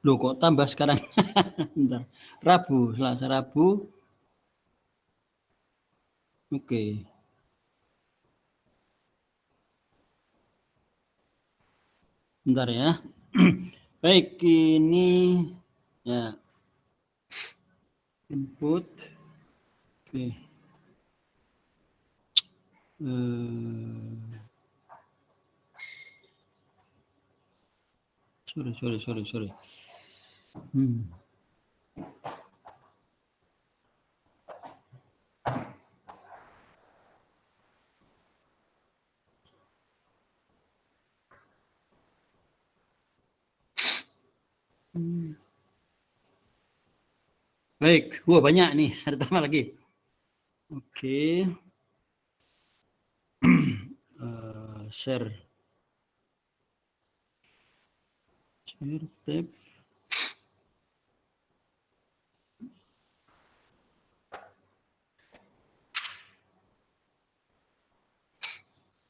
Loh kok tambah sekarang? Bentar. Rabu, Selasa, Rabu. Oke. Bentar ya. Baik, ini ya. Input. Oke. Sorry. Baik, wah banyak nih, ada tambah lagi. Oke. Share tab.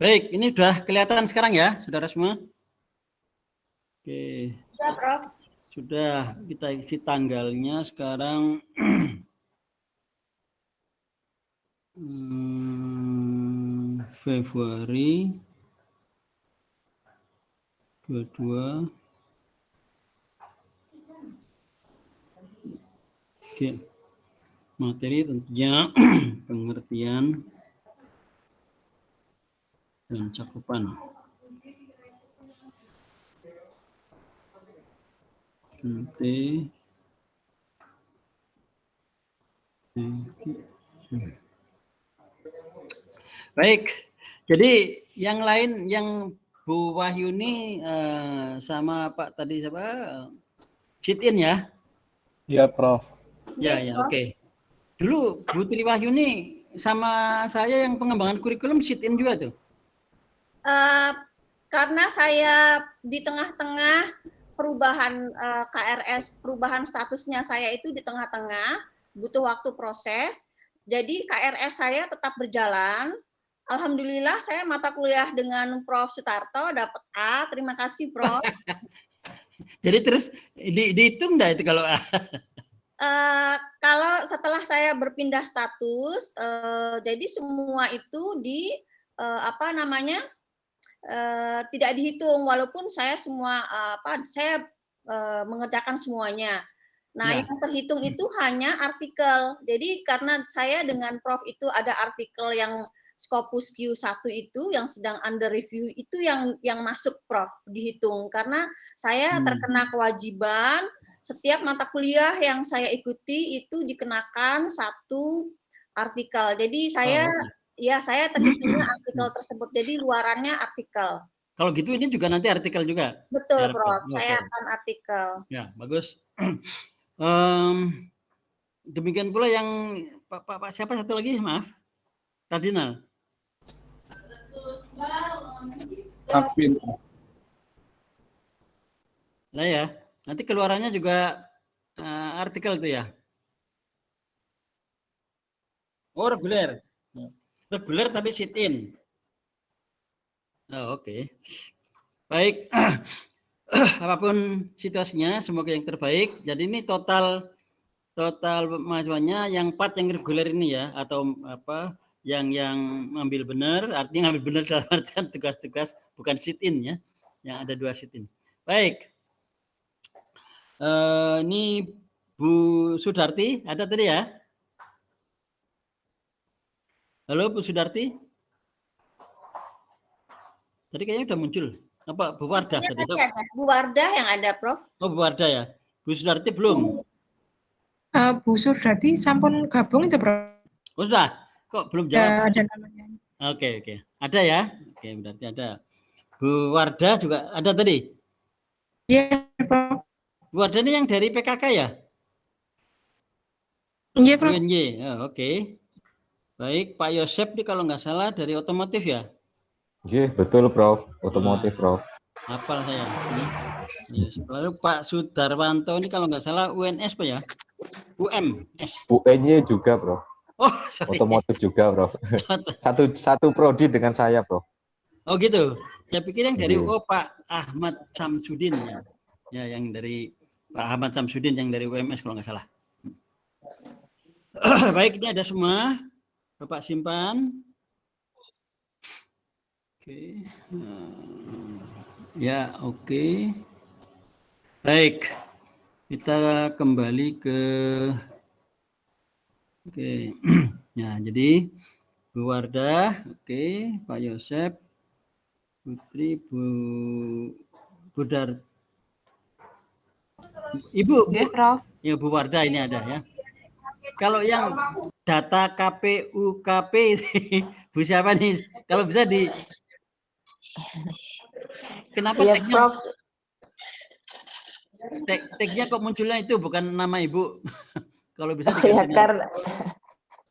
Baik, ini sudah kelihatan sekarang ya, saudara semua? Oke. Sudah, Prof. Sudah, kita isi tanggalnya sekarang. Februari 22. Oke. Materi tentunya pengertian dan cakupan. Nanti baik, jadi yang lain yang Bu Wahyuni sama Pak tadi siapa? Sit-in ya? Iya, Prof. Ya, oke. Dulu Bu Tri Wahyuni sama saya yang pengembangan kurikulum sit-in juga tuh. Karena saya di tengah-tengah perubahan KRS, perubahan statusnya saya itu di tengah-tengah, butuh waktu proses. Jadi KRS saya tetap berjalan. Alhamdulillah saya mata kuliah dengan Prof. Sutarto dapat A. Terima kasih, Prof. Jadi terus dihitung enggak itu kalau kalau setelah saya berpindah status, jadi semua itu tidak dihitung walaupun saya saya mengerjakan semuanya. Nah, yang terhitung itu hanya artikel. Jadi karena saya dengan Prof itu ada artikel yang Scopus Q1 itu yang sedang under review itu yang masuk Prof dihitung karena saya terkena kewajiban setiap mata kuliah yang saya ikuti itu dikenakan satu artikel. Jadi saya terhitungnya artikel tersebut. Jadi luarannya artikel. Kalau gitu ini juga nanti artikel juga? Betul, Prof. Saya akan artikel. Ya, bagus. Demikian pula yang Pak siapa satu lagi, maaf? Kardinal. Admin. Nah ya, nanti keluarannya juga artikel itu ya? Oh, reguler. Reguler tapi sit-in. Oh, oke. Baik. Apapun situasinya, semoga yang terbaik. Jadi ini total mahasiswanya yang 4 yang reguler ini ya, atau apa yang ngambil benar, artinya ngambil benar dalam artian tugas-tugas bukan sit-in ya, yang ada 2 sit-in. Baik. Ini Bu Sudarti ada tadi ya? Halo Bu Sudarti. Tadi kayaknya udah muncul. Apa Bu Wardah tadi? Bu Wardah yang ada, Prof. Oh, Bu Wardah ya. Bu Sudarti belum? Bu Sudarti sampun gabung itu, Prof. Oh, sudah. Kok belum jawab? Ada namanya. Oke. Ada ya? Oke, berarti ada. Bu Wardah juga ada tadi? Iya, Prof. Bu Wardah ini yang dari PKK ya? Iya, Prof. UNY. Oh, oke. Baik, Pak Yosep ini kalau nggak salah dari otomotif ya? Iya, betul, Prof. Otomotif, Prof. Hafal saya. Lalu Pak Sudarwanto ini kalau nggak salah UNS Pak ya? UMS. UNY juga, Prof. Oh, sorry. Otomotif juga, Prof. satu prodi dengan saya, Prof. Oh gitu. Saya pikir yang dari Pak Ahmad Samsudin ya. Ya, yang dari Pak Ahmad Samsudin yang dari UMS kalau nggak salah. Baik, ini ada semua. Bapak simpan. Oke. Ya, oke. Baik. Kita kembali ke oke. Nah, jadi Bu Wardah, oke, Pak Yosep, Putri, Bu Dar. Ibu, Bu, Prof. ya Bu Wardah ini ada ya. Kalau yang data KPU KP Bu siapa nih? Kalau bisa di kenapa Iya, tagnya Prof. tagnya kok munculnya itu bukan nama Ibu? Kalau bisa Ya, diganti.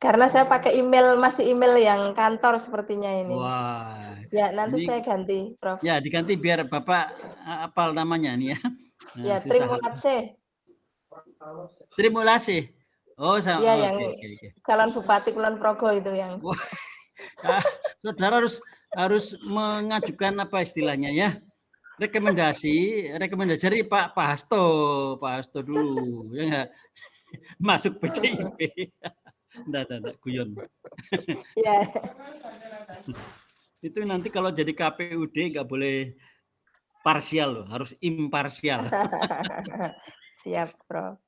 karena saya pakai masih email yang kantor sepertinya ini. Wah. Ya, nanti Ini, saya ganti, Prof. ya, diganti biar Bapak apal namanya nih ya. Nah, Ya, terima kasih. Terima kasih. Oh, sama. Ya, Oh, yang oke. calon Bupati Kulon Progo itu yang. Wah, saudara harus mengajukan apa istilahnya ya? Rekomendasi dari Pak Hasto dulu ya nggak masuk PDIP. Enggak, guyon. Ya. Itu nanti kalau jadi KPUD nggak boleh parsial loh, harus imparsial. Siap, Prof.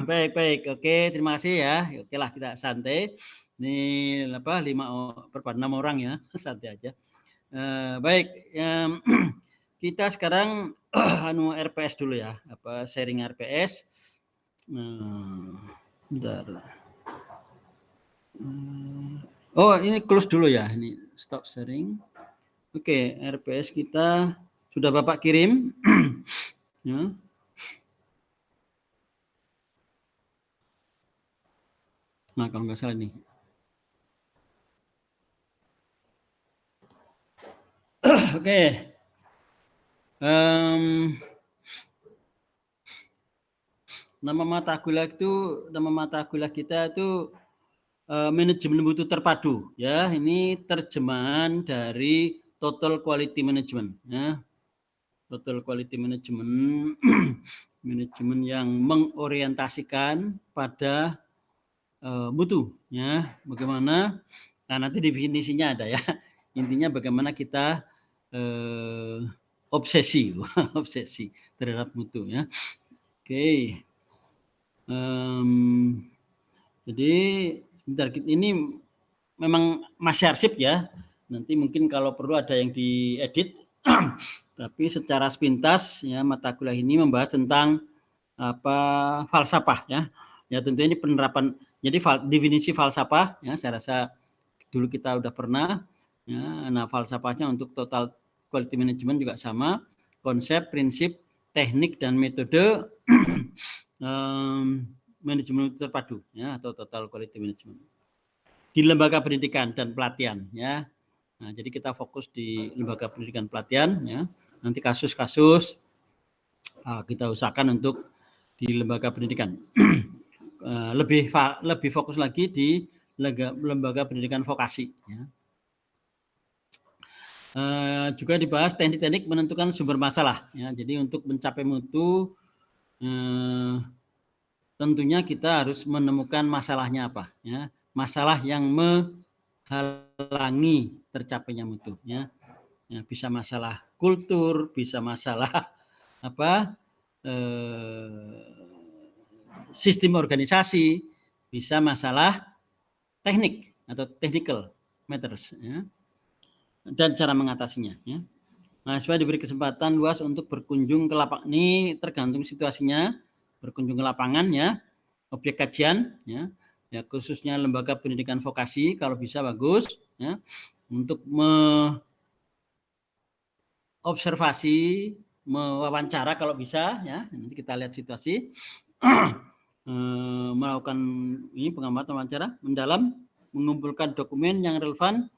Baik. Oke, terima kasih ya. Oke lah, kita santai. Ini apa 6 orang ya, santai aja. Baik, kita sekarang RPS dulu ya, sharing RPS. Bentar. Oh, ini close dulu ya, ini stop sharing. Oke, RPS kita sudah Bapak kirim. Ya. Nah, kalau nggak salah nih. Oke. Nama mata kuliah kita itu manajemen mutu terpadu ya. Ini terjemahan dari Total Quality Management ya. Total Quality Management manajemen yang mengorientasikan pada mutu ya. Bagaimana? Nah, nanti definisinya ada ya. Intinya bagaimana kita obsesi terhadap mutu ya. Oke. Jadi sebentar, ini memang masih arsip ya. Nanti mungkin kalau perlu ada yang diedit. Tapi secara sepintas ya mata kuliah ini membahas tentang falsafah ya. Ya tentunya ini penerapan. Jadi definisi falsafah ya saya rasa dulu kita udah pernah ya. Nah, falsafahnya untuk total quality management juga sama. Konsep, prinsip, teknik dan metode manajemen terpadu ya atau total quality management di lembaga pendidikan dan pelatihan ya. Nah, jadi kita fokus di lembaga pendidikan pelatihan ya. Nanti kasus-kasus kita usahakan untuk di lembaga pendidikan. Lebih fokus lagi di lembaga pendidikan vokasi ya. Juga dibahas teknik-teknik menentukan sumber masalah ya. Jadi untuk mencapai mutu tentunya kita harus menemukan masalahnya apa ya. Masalah yang menghalangi tercapainya mutu ya. Ya, bisa masalah kultur, bisa masalah sistem organisasi, bisa masalah teknik atau technical matters ya. Dan cara mengatasinya ya. Mahasiswa diberi kesempatan luas untuk berkunjung ke lapangan. Ini tergantung situasinya, berkunjung ke lapangan ya, objek kajian ya, khususnya lembaga pendidikan vokasi kalau bisa bagus ya, untuk observasi, mewawancara kalau bisa ya. Nanti kita lihat situasi. Melakukan ini pengamatan wawancara mendalam, mengumpulkan dokumen yang relevan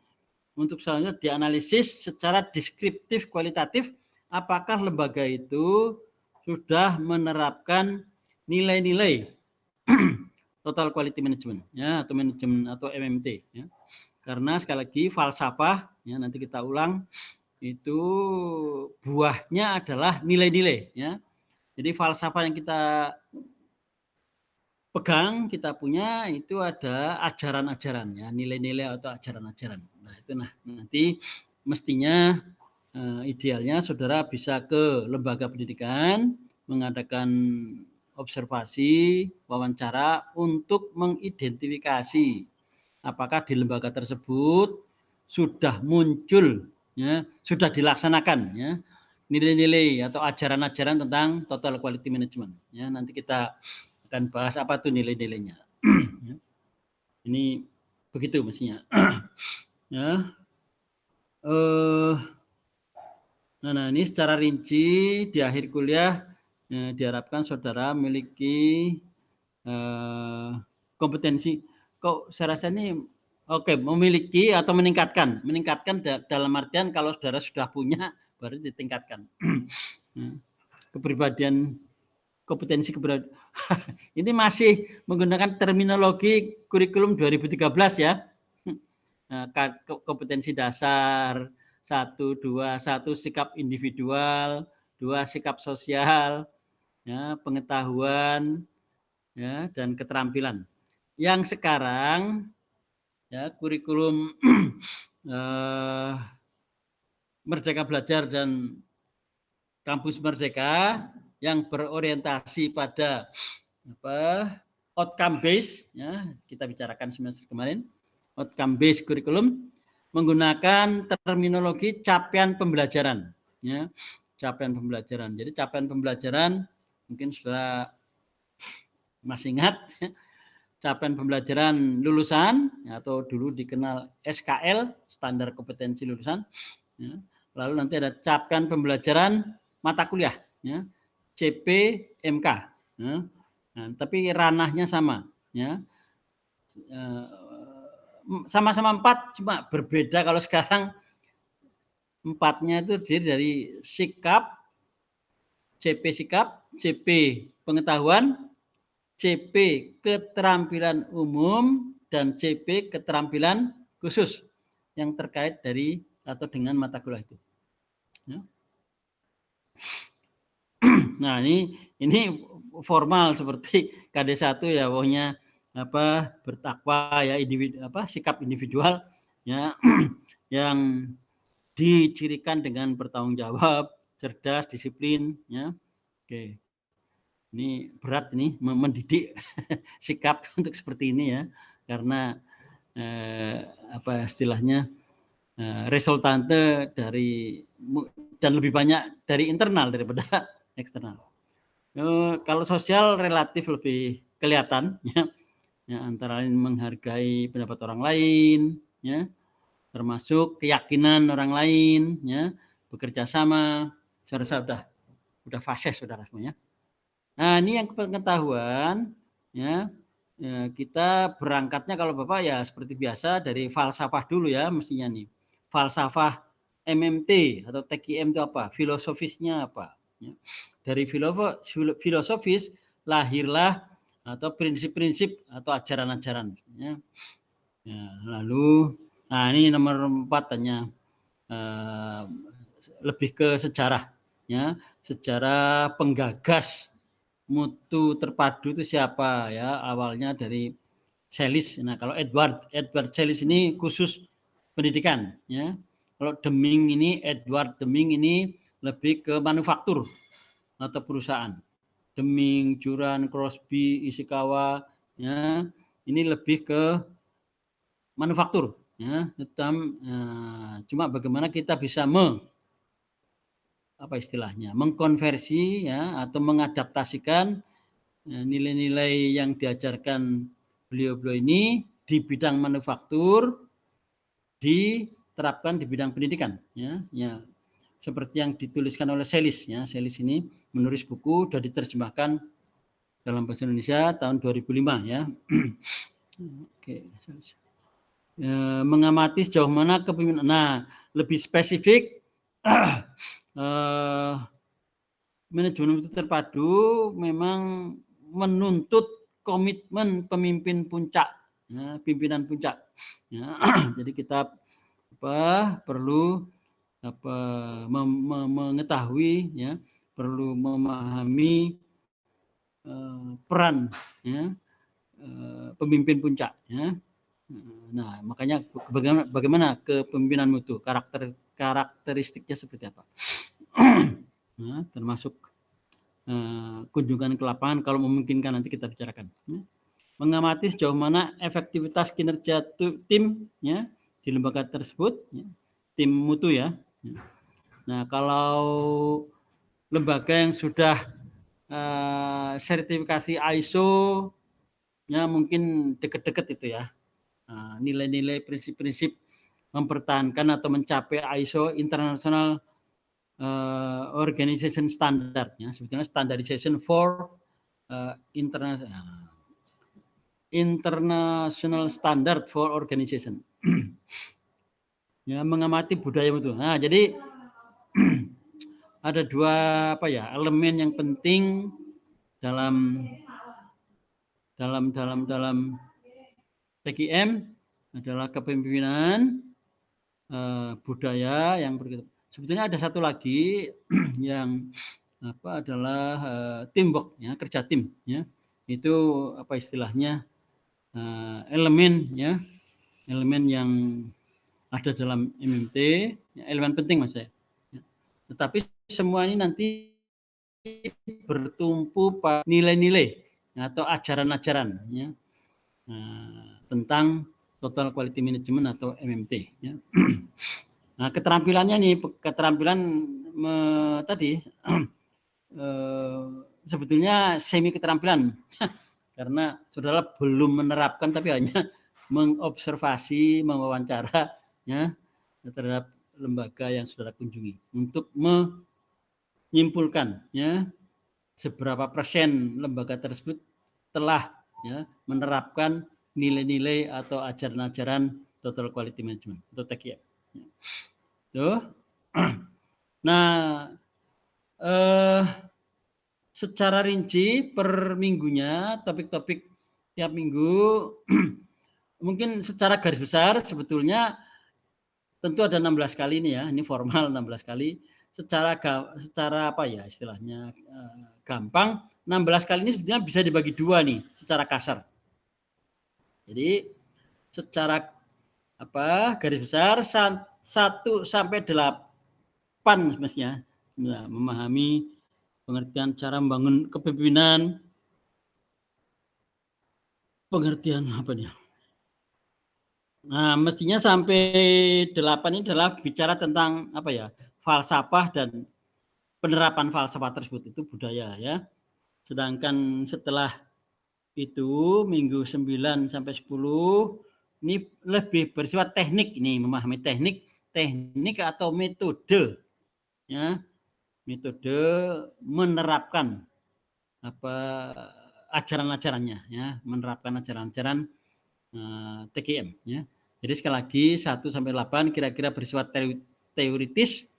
untuk selanjutnya dianalisis secara deskriptif kualitatif apakah lembaga itu sudah menerapkan nilai-nilai total quality management ya atau manajemen atau MMT ya. Karena sekali lagi falsafah ya nanti kita ulang itu buahnya adalah nilai-nilai ya. Jadi falsafah yang kita pegang, kita punya itu ada ajaran-ajaran ya, nilai-nilai atau ajaran-ajaran. Nah, itu nanti mestinya idealnya saudara bisa ke lembaga pendidikan mengadakan observasi, wawancara untuk mengidentifikasi apakah di lembaga tersebut sudah muncul ya, sudah dilaksanakan ya nilai-nilai atau ajaran-ajaran tentang total quality management ya. Nanti kita akan bahas apa tuh nilai-nilainya. Ini begitu mestinya. Ya. Nah, ini secara rinci di akhir kuliah diharapkan saudara memiliki kompetensi. Kok saya rasa ini oke, memiliki atau meningkatkan dalam artian kalau saudara sudah punya baru ditingkatkan. Kepribadian, kompetensi kepribadian. Ini masih menggunakan terminologi kurikulum 2013 ya. Kompetensi dasar 1, 2, 1 sikap individual, 2 sikap sosial, ya, pengetahuan, ya, dan keterampilan. Yang sekarang ya kurikulum Merdeka Belajar dan Kampus Merdeka yang berorientasi pada outcome based ya, kita bicarakan semester kemarin, outcome based kurikulum menggunakan terminologi capaian pembelajaran ya, capaian pembelajaran. Jadi capaian pembelajaran mungkin sudah masih ingat ya, capaian pembelajaran lulusan ya, atau dulu dikenal SKL, standar kompetensi lulusan ya. Lalu nanti ada capaian pembelajaran mata kuliah ya, CPMK ya. Nah, tapi ranahnya sama ya, sama-sama 4 cuma berbeda kalau sekarang 4-nya itu terdiri dari sikap, CP sikap, CP pengetahuan, CP keterampilan umum, dan CP keterampilan khusus yang terkait dari atau dengan mata kuliah itu. Ya. Nah, ini formal seperti KD1 ya, pokoknya bertakwa ya, sikap individual ya yang dicirikan dengan bertanggung jawab, cerdas, disiplin ya. Oke. Ini berat nih mendidik sikap untuk seperti ini ya, karena istilahnya resultante dari dan lebih banyak dari internal daripada eksternal. Kalau sosial relatif lebih kelihatan ya, antara lain menghargai pendapat orang lain ya, termasuk keyakinan orang lain ya, bekerja sama. Saya rasa sudah fase saudara semuanya. Nah, ini yang pengetahuan ya, kita berangkatnya kalau Bapak ya seperti biasa dari falsafah dulu ya mestinya nih. Falsafah MMT atau TKM itu apa? Filosofisnya apa? Ya. Dari filosofis lahirlah atau prinsip-prinsip atau ajaran-ajaran. Ya. Ya, lalu, nah ini nomor 4 tanya lebih ke sejarah. Ya, sejarah penggagas mutu terpadu itu siapa ya? Awalnya dari Sellis. Nah, kalau Edward Sellis ini khusus pendidikan ya. Kalau Edward Deming ini lebih ke manufaktur atau perusahaan. Deming, Juran, Crosby, Ishikawa ya. Ini lebih ke manufaktur ya. Cuma bagaimana kita bisa mengkonversi ya atau mengadaptasikan nilai-nilai yang diajarkan beliau-beliau ini di bidang manufaktur diterapkan di bidang pendidikan ya. Seperti yang dituliskan oleh Sellis ya. Sellis ini menulis buku sudah diterjemahkan dalam bahasa Indonesia tahun 2005 ya. Oke. Mengamati sejauh mana kepemimpinan. Nah, lebih spesifik manajemen itu terpadu memang menuntut komitmen pemimpin puncak, ya, pimpinan puncak. Ya. Jadi kita perlu mengetahui ya perlu memahami peran ya, pemimpin puncak ya. Nah, makanya bagaimana kepemimpinanmu itu, karakteristiknya seperti apa? Nah, termasuk kunjungan ke lapangan kalau memungkinkan nanti kita bicarakan. Ya. Mengamati sejauh mana efektivitas kinerja tim ya, di lembaga tersebut, ya, tim mutu ya. Nah, kalau lembaga yang sudah sertifikasi ISO, ya mungkin deket-deket itu ya. Nilai-nilai prinsip-prinsip mempertahankan atau mencapai ISO International Organization Standard, ya, sebetulnya Standardization for International Standard for Organization. Ya, mengamati budaya mutu. Nah, jadi ada dua elemen yang penting dalam TKM adalah kepemimpinan, budaya yang berikut. Sebetulnya ada satu lagi yang adalah teamwork ya, kerja tim ya. Itu istilahnya elemen ya, elemen yang ada dalam MMT, ya, elemen penting Mas ya. Tetapi semua ini nanti bertumpu pada nilai-nilai atau ajaran-ajaran ya, tentang Total Quality Management atau MMT. Ya. Nah, keterampilannya nih, tadi sebetulnya semi keterampilan karena saudara belum menerapkan tapi hanya mengobservasi, mewawancara ya terhadap lembaga yang saudara kunjungi untuk menyimpulkan ya seberapa persen lembaga tersebut telah ya menerapkan nilai-nilai atau ajaran-ajaran Total Quality Management atau TQM. Tuh. Nah, secara rinci per minggunya, topik-topik tiap minggu, mungkin secara garis besar sebetulnya tentu ada 16 kali ini ya, ini formal 16 kali. Secara istilahnya gampang, 16 kali ini sebetulnya bisa dibagi dua nih, secara kasar. Jadi secara garis besar 1 sampai 8 mestinya memahami pengertian cara membangun kepemimpinan, pengertian Nah, mestinya sampai 8 ini adalah bicara tentang falsafah dan penerapan falsafah tersebut, itu budaya ya. Sedangkan setelah itu minggu 9 sampai 10 ini lebih bersifat teknik, ini memahami teknik atau metode ya, metode menerapkan ajaran-ajarannya ya, menerapkan ajaran-ajaran TKM ya. Jadi sekali lagi 1 sampai 8 kira-kira bersifat teoritis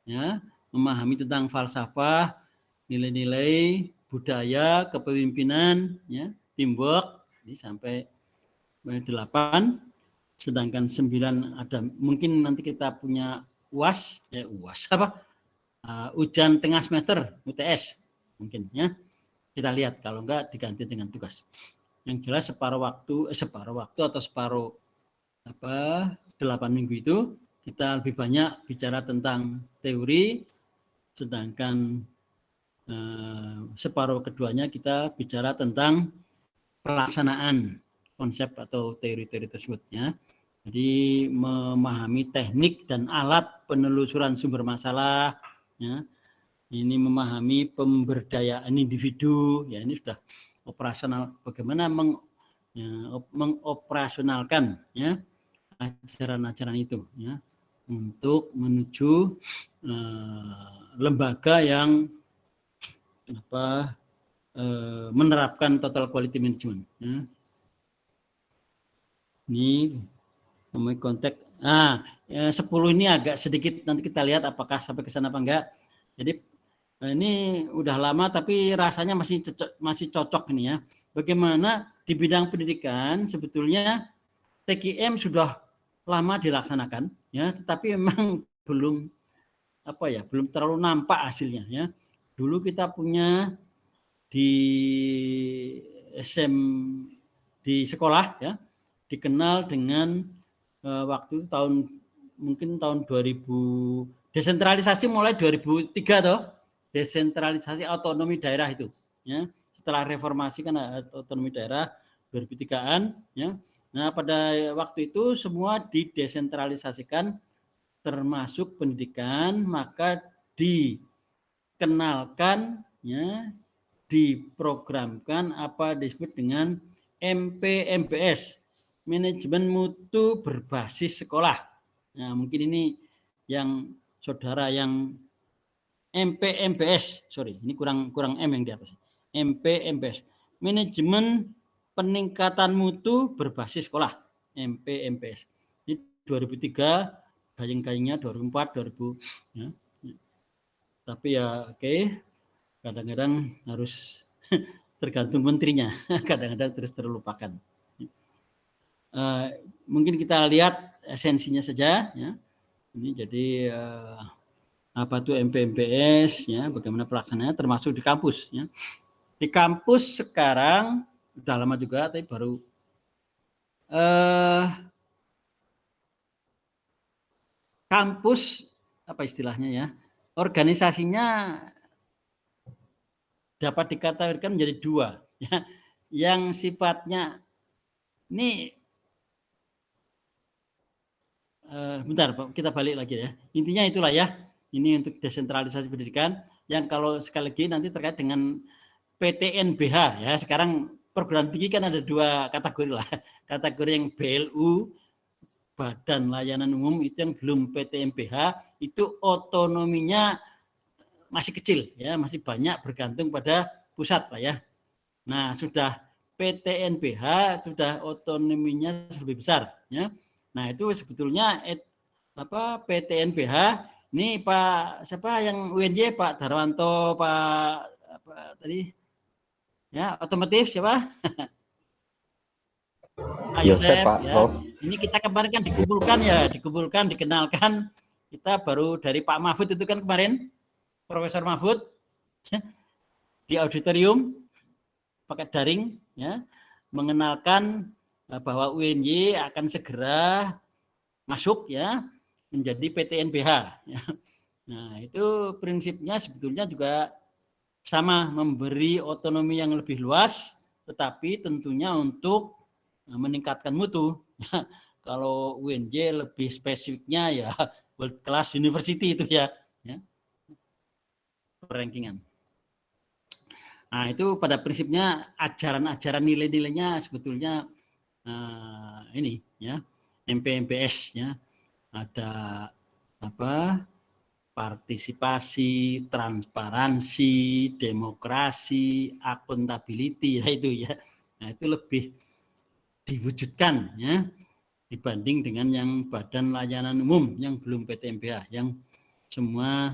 ya, memahami tentang falsafah, nilai-nilai, budaya, kepemimpinan ya, teamwork ini sampai 8. Sedangkan 9 ada mungkin nanti kita punya ujian tengah semester UTS mungkin ya. Kita lihat kalau enggak diganti dengan tugas. Yang jelas separuh waktu atau separuh 8 minggu itu kita lebih banyak bicara tentang teori, sedangkan separuh keduanya kita bicara tentang pelaksanaan konsep atau teori-teori tersebut ya. Jadi memahami teknik dan alat penelusuran sumber masalah ya. Ini memahami pemberdayaan individu ya, ini sudah operasional, bagaimana mengoperasionalkan ya ajaran-ajaran itu ya untuk menuju lembaga yang menerapkan Total Quality Management ya. Ini memiliki konteks 10 ini agak sedikit, nanti kita lihat apakah sampai ke sana apa enggak. Jadi ini udah lama tapi rasanya masih cocok ini ya. Bagaimana di bidang pendidikan sebetulnya TKM sudah lama dilaksanakan ya, tetapi memang belum belum terlalu nampak hasilnya ya. dulu kita punya di di sekolah ya, dikenal dengan waktu itu mungkin tahun 2000, desentralisasi mulai 2003 toh, desentralisasi otonomi daerah itu ya. Setelah reformasi kan otonomi daerah 2003-an ya. Nah, pada waktu itu semua didesentralisasikan termasuk pendidikan, maka dikenalkan ya, diprogramkan apa disebut dengan MPMBS, manajemen mutu berbasis sekolah. Nah, mungkin ini yang saudara yang MPMBS, sorry, ini kurang M yang di atas. MPMBS, manajemen peningkatan mutu berbasis sekolah, MPMBS. Ini 2003, gayeng-gayengnya 2004, 2000. Ya. Tapi ya oke, kadang-kadang harus tergantung menterinya, kadang-kadang terus terlupakan. Mungkin kita lihat esensinya saja ya. Ini jadi apa itu MPMBS ya, bagaimana pelaksanaannya termasuk di kampus ya. Di kampus sekarang udah lama juga tapi baru kampus apa istilahnya ya, organisasinya dapat dikategorikan menjadi dua ya, yang sifatnya ini bentar kita balik lagi ya, intinya itulah ya, ini untuk desentralisasi pendidikan yang kalau sekali lagi nanti terkait dengan PTNBH ya. Sekarang perguruan tinggi kan ada dua kategori lah, kategori yang BLU Badan Layanan Umum itu yang belum PTNBH, itu otonominya masih kecil ya, masih banyak bergantung pada pusat lah ya. Nah, sudah PTNBH sudah otonominya lebih besar ya. Nah, itu sebetulnya apa PTNBH ini Pak siapa yang UNJ, Pak Darwanto, Pak apa tadi ya, otomotif siapa? Pak Yosef Pak ya. Prof. Ini kita kemarin kan dikumpulkan, dikenalkan. Kita baru dari Pak Mahfud itu kan kemarin, Profesor Mahfud di auditorium pakai daring ya, mengenalkan bahwa UNY akan segera masuk ya menjadi PTNBH ya. Nah, itu prinsipnya sebetulnya juga sama, memberi otonomi yang lebih luas, tetapi tentunya untuk meningkatkan mutu. Kalau UNJ lebih spesifiknya ya world class university itu ya, rankingan. Nah, itu pada prinsipnya ajaran-ajaran nilai-nilainya sebetulnya ini ya, MPMBS ya, ada apa? Partisipasi, transparansi, demokrasi, akuntability ya itu ya. Nah, itu lebih diwujudkan ya dibanding dengan yang Badan Layanan Umum yang belum PTNBH, yang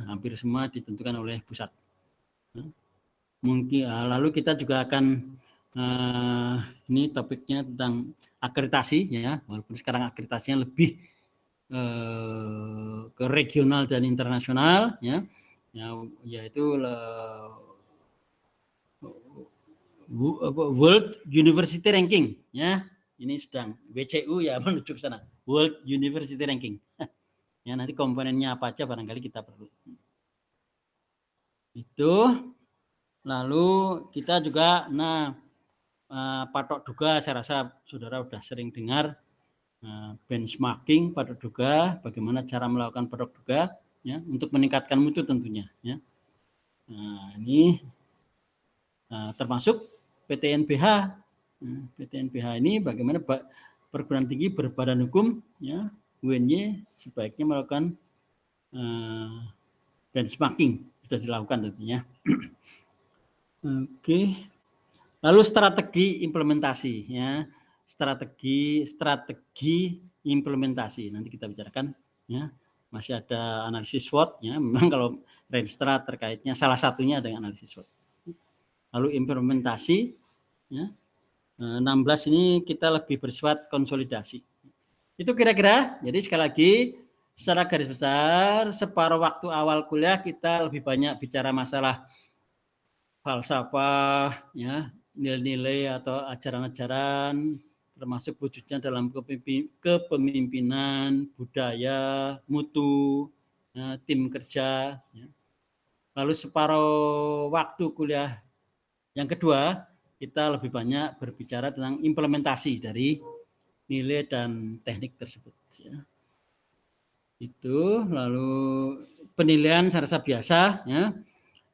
hampir semua ditentukan oleh pusat. Mungkin lalu kita juga akan ini topiknya tentang akreditasi ya, walaupun sekarang akreditasinya lebih ke regional dan internasional ya, yaitu World University Ranking ya. Ini sedang WCU ya menuju ke sana, World University Ranking. Ya, nanti komponennya apa aja barangkali kita perlu. Itu. Lalu kita juga patok duga, saya rasa saudara sudah sering dengar benchmarking patok duga, bagaimana cara melakukan patok duga ya untuk meningkatkan mutu tentunya ya. Nah, ini termasuk PTNBH. PTNBH ini bagaimana perguruan tinggi berbadan hukum ya, UNY sebaiknya melakukan benchmarking, sudah dilakukan tentunya. Oke. Lalu strategi implementasi ya. Strategi implementasi nanti kita bicarakan ya. Masih ada analisis SWOT ya. Memang kalau Renstra terkaitnya salah satunya dengan analisis SWOT. Lalu implementasi ya. 16 ini kita lebih bersifat konsolidasi. Itu kira-kira. Jadi sekali lagi secara garis besar separuh waktu awal kuliah kita lebih banyak bicara masalah falsafah, ya, nilai-nilai atau ajaran-ajaran, termasuk wujudnya dalam kepemimpinan, budaya, mutu, ya, tim kerja. Ya. Lalu separuh waktu kuliah yang kedua, kita lebih banyak berbicara tentang implementasi dari nilai dan teknik tersebut. Ya. Itu, lalu penilaian saya rasa biasa, ya.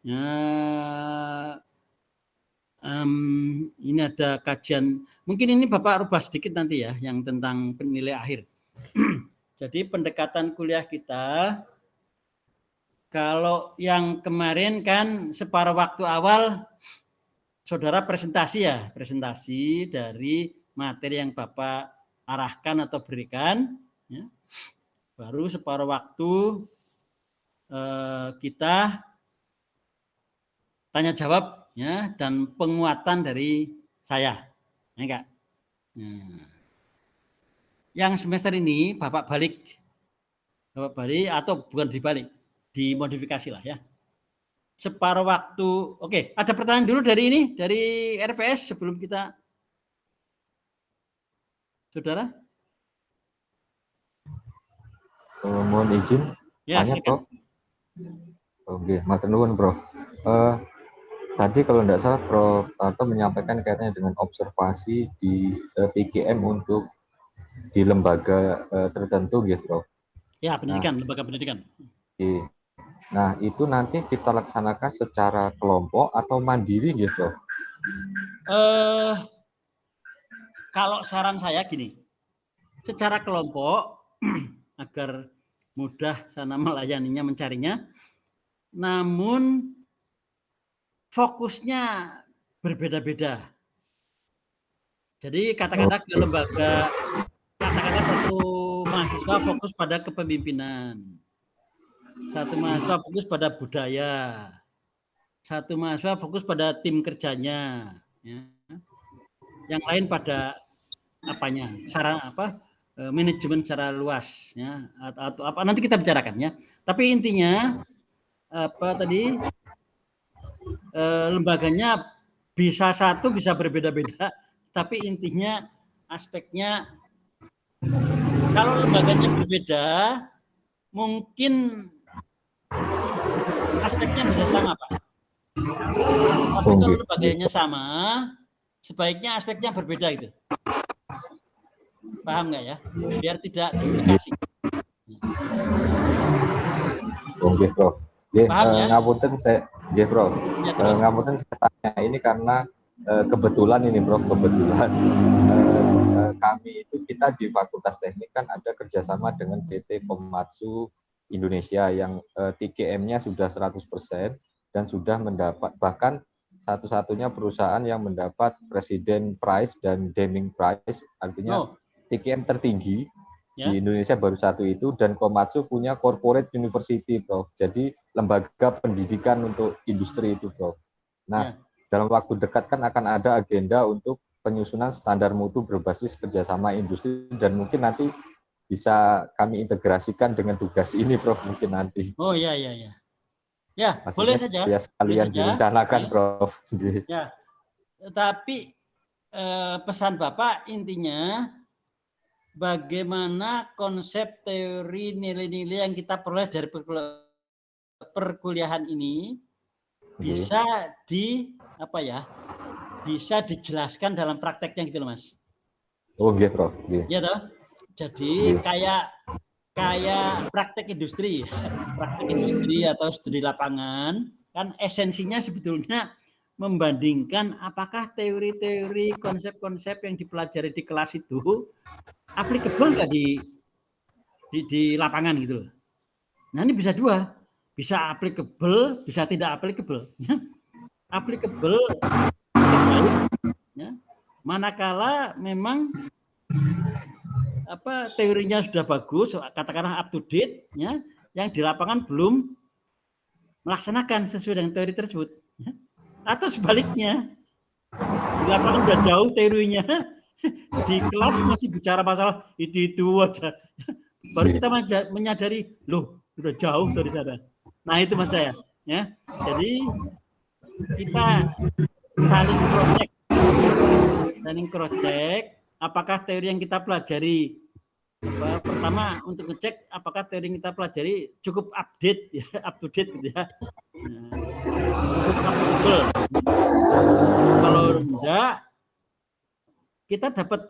Ya, ini ada kajian, mungkin ini Bapak rubah sedikit nanti ya, yang tentang penilai akhir. Jadi pendekatan kuliah kita, kalau yang kemarin kan separuh waktu awal, saudara presentasi ya, presentasi dari materi yang Bapak arahkan atau berikan, ya. Baru separuh waktu kita tanya jawab, ya, dan penguatan dari saya, ya enggak? Nah, yang semester ini Bapak balik atau bukan dibalik, dimodifikasi lah ya. Separuh waktu, oke. Ada pertanyaan dulu dari ini, dari RPS sebelum kita, saudara? Mohon izin, Ya, tanya, silakan. Prof. Oke, matur nuwun, Prof. Tadi kalau tidak salah Prof. Atau menyampaikan kaitannya dengan observasi di TGM untuk di lembaga tertentu gitu, Prof. Ya, pendidikan, lembaga pendidikan. Oke. Nah, itu nanti kita laksanakan secara kelompok atau mandiri gitu, Prof? Kalau saran saya gini, secara kelompok agar mudah sana melayaninya, mencarinya, namun fokusnya berbeda-beda. Jadi katakanlah ke lembaga, katakanlah satu mahasiswa fokus pada kepemimpinan, satu mahasiswa fokus pada budaya, satu mahasiswa fokus pada tim kerjanya, ya. Yang lain pada apanya, sarana apa, manajemen secara luas, ya, atau apa nanti kita bicarakan ya. Tapi intinya apa tadi, lembaganya bisa satu, bisa berbeda-beda, tapi intinya aspeknya kalau lembaganya berbeda mungkin aspeknya bisa sama, Pak. Tapi kalau lembaganya sama, sebaiknya aspeknya berbeda gitu. Paham nggak ya? Biar tidak duplikasi. Oke, Prof. Paham ya? Ngapunten saya, Prof. Ya, terus. Ngapunten saya tanya ini karena kebetulan ini, Prof, kebetulan kami itu kita di Fakultas Teknik kan ada kerjasama dengan PT Komatsu Indonesia yang TGM-nya sudah 100% dan sudah mendapat, bahkan satu-satunya perusahaan yang mendapat Presiden Prize dan Deming Prize, artinya TGM tertinggi di Indonesia baru satu itu, dan Komatsu punya Corporate University, Prof. Jadi lembaga pendidikan untuk industri itu, Prof. Nah, dalam waktu dekat kan akan ada agenda untuk penyusunan standar mutu berbasis kerjasama industri, dan mungkin nanti bisa kami integrasikan dengan tugas ini, Prof. Mungkin nanti. Oh iya, iya, iya. Ya, maksudnya boleh saja. Ya, sekalian direncanakan, ya. Prof. Ya, tapi pesan Bapak intinya bagaimana konsep teori nilai-nilai yang kita peroleh dari perkuliahan ini bisa bisa dijelaskan dalam prakteknya gitu loh, Mas. Oh, gitu, Prof. Iya toh? Jadi kayak praktek industri atau studi lapangan, kan esensinya sebetulnya membandingkan apakah teori-teori, konsep-konsep yang dipelajari di kelas itu applicable nggak di lapangan gitu loh. Nah ini bisa dua, bisa applicable, bisa tidak applicable. Applicable terbaik, ya. Manakala memang teorinya sudah bagus, katakanlah up to date, ya, yang di lapangan belum melaksanakan sesuai dengan teori tersebut, ya. Atau sebaliknya, di lapangan sudah jauh teorinya, di kelas masih bicara masalah itu aja, baru kita menyadari, loh, sudah jauh dari sana. Nah itu mas saya, ya. Jadi kita saling cross-check apakah teori yang kita pelajari pertama untuk ngecek apakah teori yang kita pelajari cukup update ya, up to date gitu ya. Betul. Kalau enggak kita dapat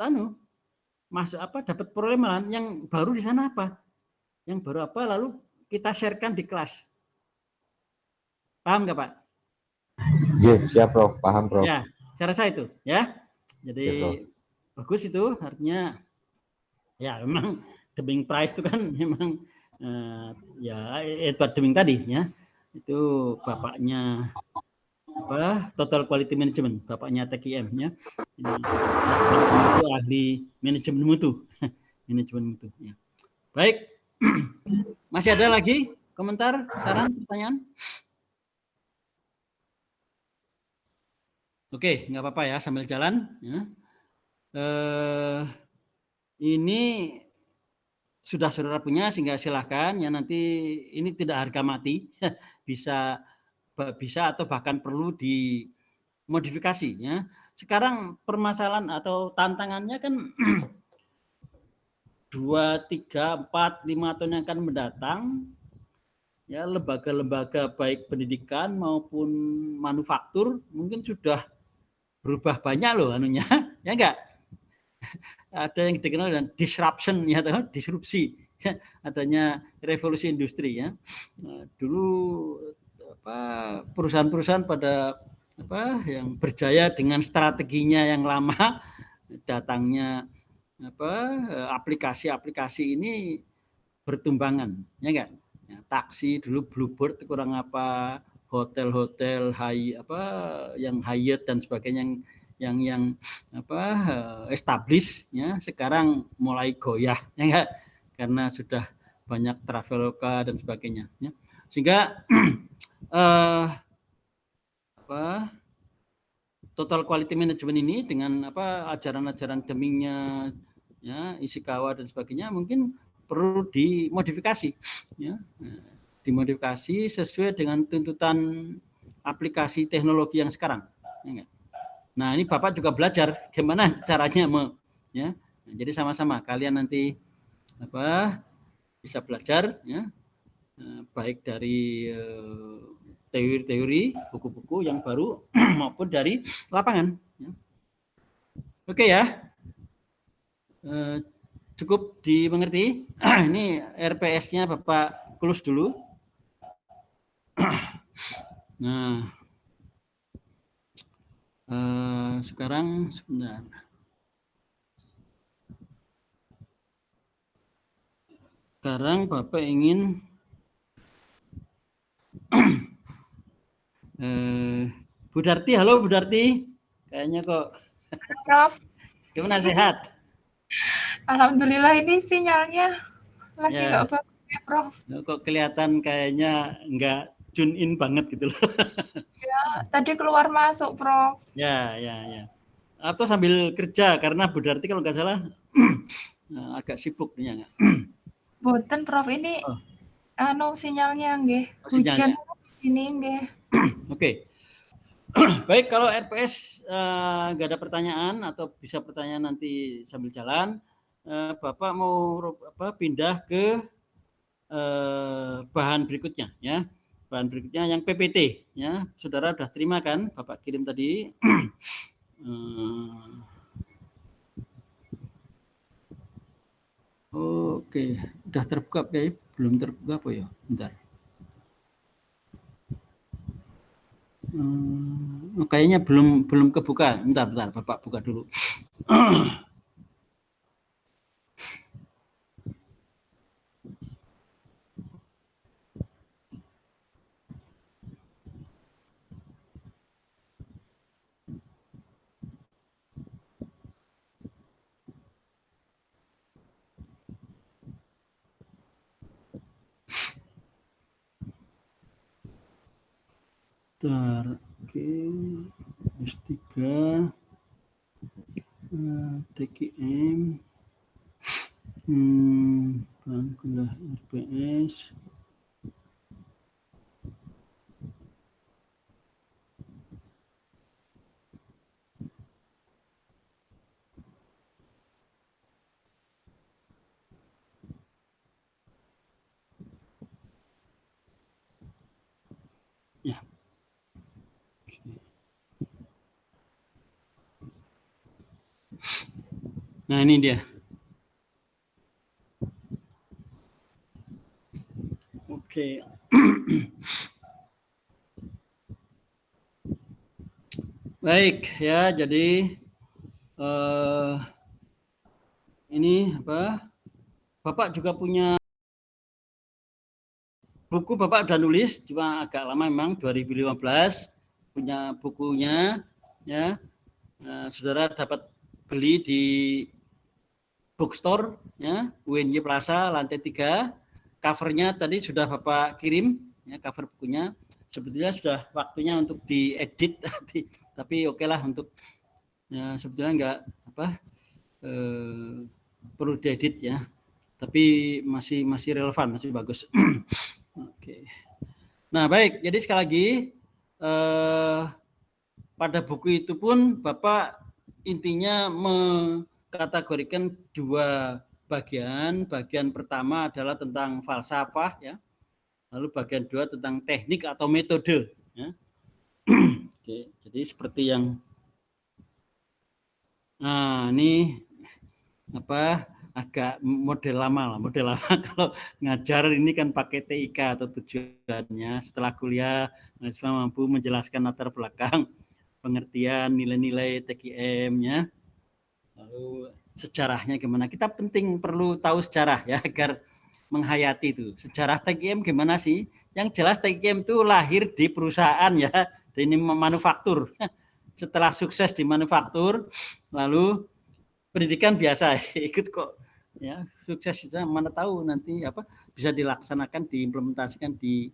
dapat perolehan yang baru di sana apa? Yang baru apa lalu kita sharekan di kelas. Paham nggak, Pak? Ya, siap Prof, paham Prof. Ya, saya rasa itu ya. Jadi Ya, bagus itu artinya ya memang Deming Prize itu kan memang ya Edward Deming tadi ya. Itu bapaknya Total Quality Management, bapaknya TQM ya. Ini itu ahli manajemen mutu. Manajemen mutu ya. Baik. Masih ada lagi komentar, saran, pertanyaan? Oke, nggak apa-apa ya sambil jalan. Ya. Ini sudah saudara punya sehingga silahkan ya nanti ini tidak harga mati bisa atau bahkan perlu dimodifikasi ya. Sekarang permasalahan atau tantangannya kan 2, 3, 4, 5 tahun yang akan mendatang ya lembaga-lembaga baik pendidikan maupun manufaktur mungkin sudah berubah banyak loh anunya ya enggak ada yang dikenal dengan disruption ya atau disrupsi adanya revolusi industri ya dulu perusahaan-perusahaan pada yang berjaya dengan strateginya yang lama datangnya aplikasi-aplikasi ini bertumbangan ya enggak ya, taksi dulu Bluebird kurang apa hotel-hotel yang Hyatt dan sebagainya yang establish ya sekarang mulai goyah ya enggak karena sudah banyak Traveloka dan sebagainya ya sehingga Total Quality Management ini dengan ajaran-ajaran Demingnya ya Ishikawa dan sebagainya mungkin perlu dimodifikasi ya dimodifikasi sesuai dengan tuntutan aplikasi teknologi yang sekarang ya. Nah ini Bapak juga belajar gimana caranya ya jadi sama-sama kalian nanti bisa belajar ya baik dari teori-teori buku-buku yang baru maupun dari lapangan ya. Oke ya cukup dimengerti. Ini RPS-nya Bapak close dulu. Nah, sekarang sebentar. Sekarang Bapak ingin Bu Darti, halo Bu Darti. Kayaknya kok Prof. Gimana sehat? Alhamdulillah ini sinyalnya lagi Ya. nggak bagus ya, Prof. Kok kelihatan kayaknya nggak tune in banget gitu loh. Ya, tadi keluar masuk, Prof. Ya. Atau sambil kerja karena Bu Darti kalau nggak salah agak sibuk nih ya. Boten, Prof. Ini sinyalnya nggih. Sinyalnya. Hujan di sini nggih. Oke. Baik, kalau RPS nggak ada pertanyaan atau bisa pertanyaan nanti sambil jalan, Bapak mau pindah ke bahan berikutnya ya. Bahan berikutnya yang PPT ya. Saudara sudah terima kan? Bapak kirim tadi. Oke, udah terbuka kayak belum terbuka apa ya? Bentar. Kayaknya belum kebuka. Bentar, Bapak buka dulu. Oke, S3, TKM, Bangkulah RPS. Nah, ini dia. Oke. Baik ya, jadi ini apa? Bapak juga punya buku, Bapak udah nulis, cuma agak lama memang 2015 punya bukunya ya. Saudara dapat beli di bookstore ya, UNY Plaza lantai 3. Covernya tadi sudah Bapak kirim ya, cover bukunya. Sebetulnya sudah waktunya untuk diedit tapi oke lah untuk ya, sebetulnya enggak apa perlu diedit ya. Tapi masih relevan, masih bagus. Oke. Nah, baik. Jadi sekali lagi pada buku itu pun Bapak intinya mengkategorikan dua bagian. Bagian pertama adalah tentang falsafah ya. Lalu bagian dua tentang teknik atau metode ya. Oke, jadi seperti yang ini apa agak model lama kalau ngajar ini kan pakai TIK atau tujuannya setelah kuliah mahasiswa mampu menjelaskan latar belakang pengertian nilai-nilai TKM-nya, lalu sejarahnya gimana. Kita perlu tahu sejarah ya agar menghayati itu. Sejarah TKM gimana sih? Yang jelas TKM itu lahir di perusahaan ya, ini manufaktur. Setelah sukses di manufaktur, lalu pendidikan biasa ikut kok ya, sukses mana tahu nanti apa bisa dilaksanakan, diimplementasikan di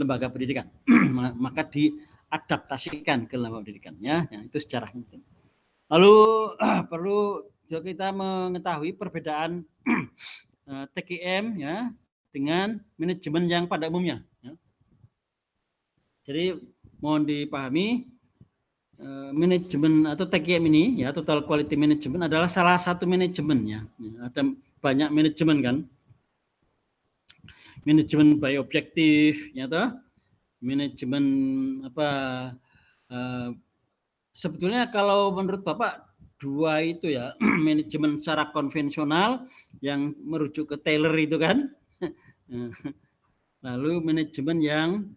lembaga pendidikan. Maka diadaptasikan ke lembaga pendidikan ya, itu sejarahnya. Lalu perlu juga kita mengetahui perbedaan TKM ya dengan manajemen yang pada umumnya ya. Jadi mohon dipahami manajemen atau TQM ini ya, Total Quality Management adalah salah satu manajemen ya. Ada banyak manajemen kan. Manajemen by objektif ya toh. Manajemen apa sebetulnya kalau menurut Bapak dua itu ya, manajemen secara konvensional yang merujuk ke Taylor itu kan. Lalu manajemen yang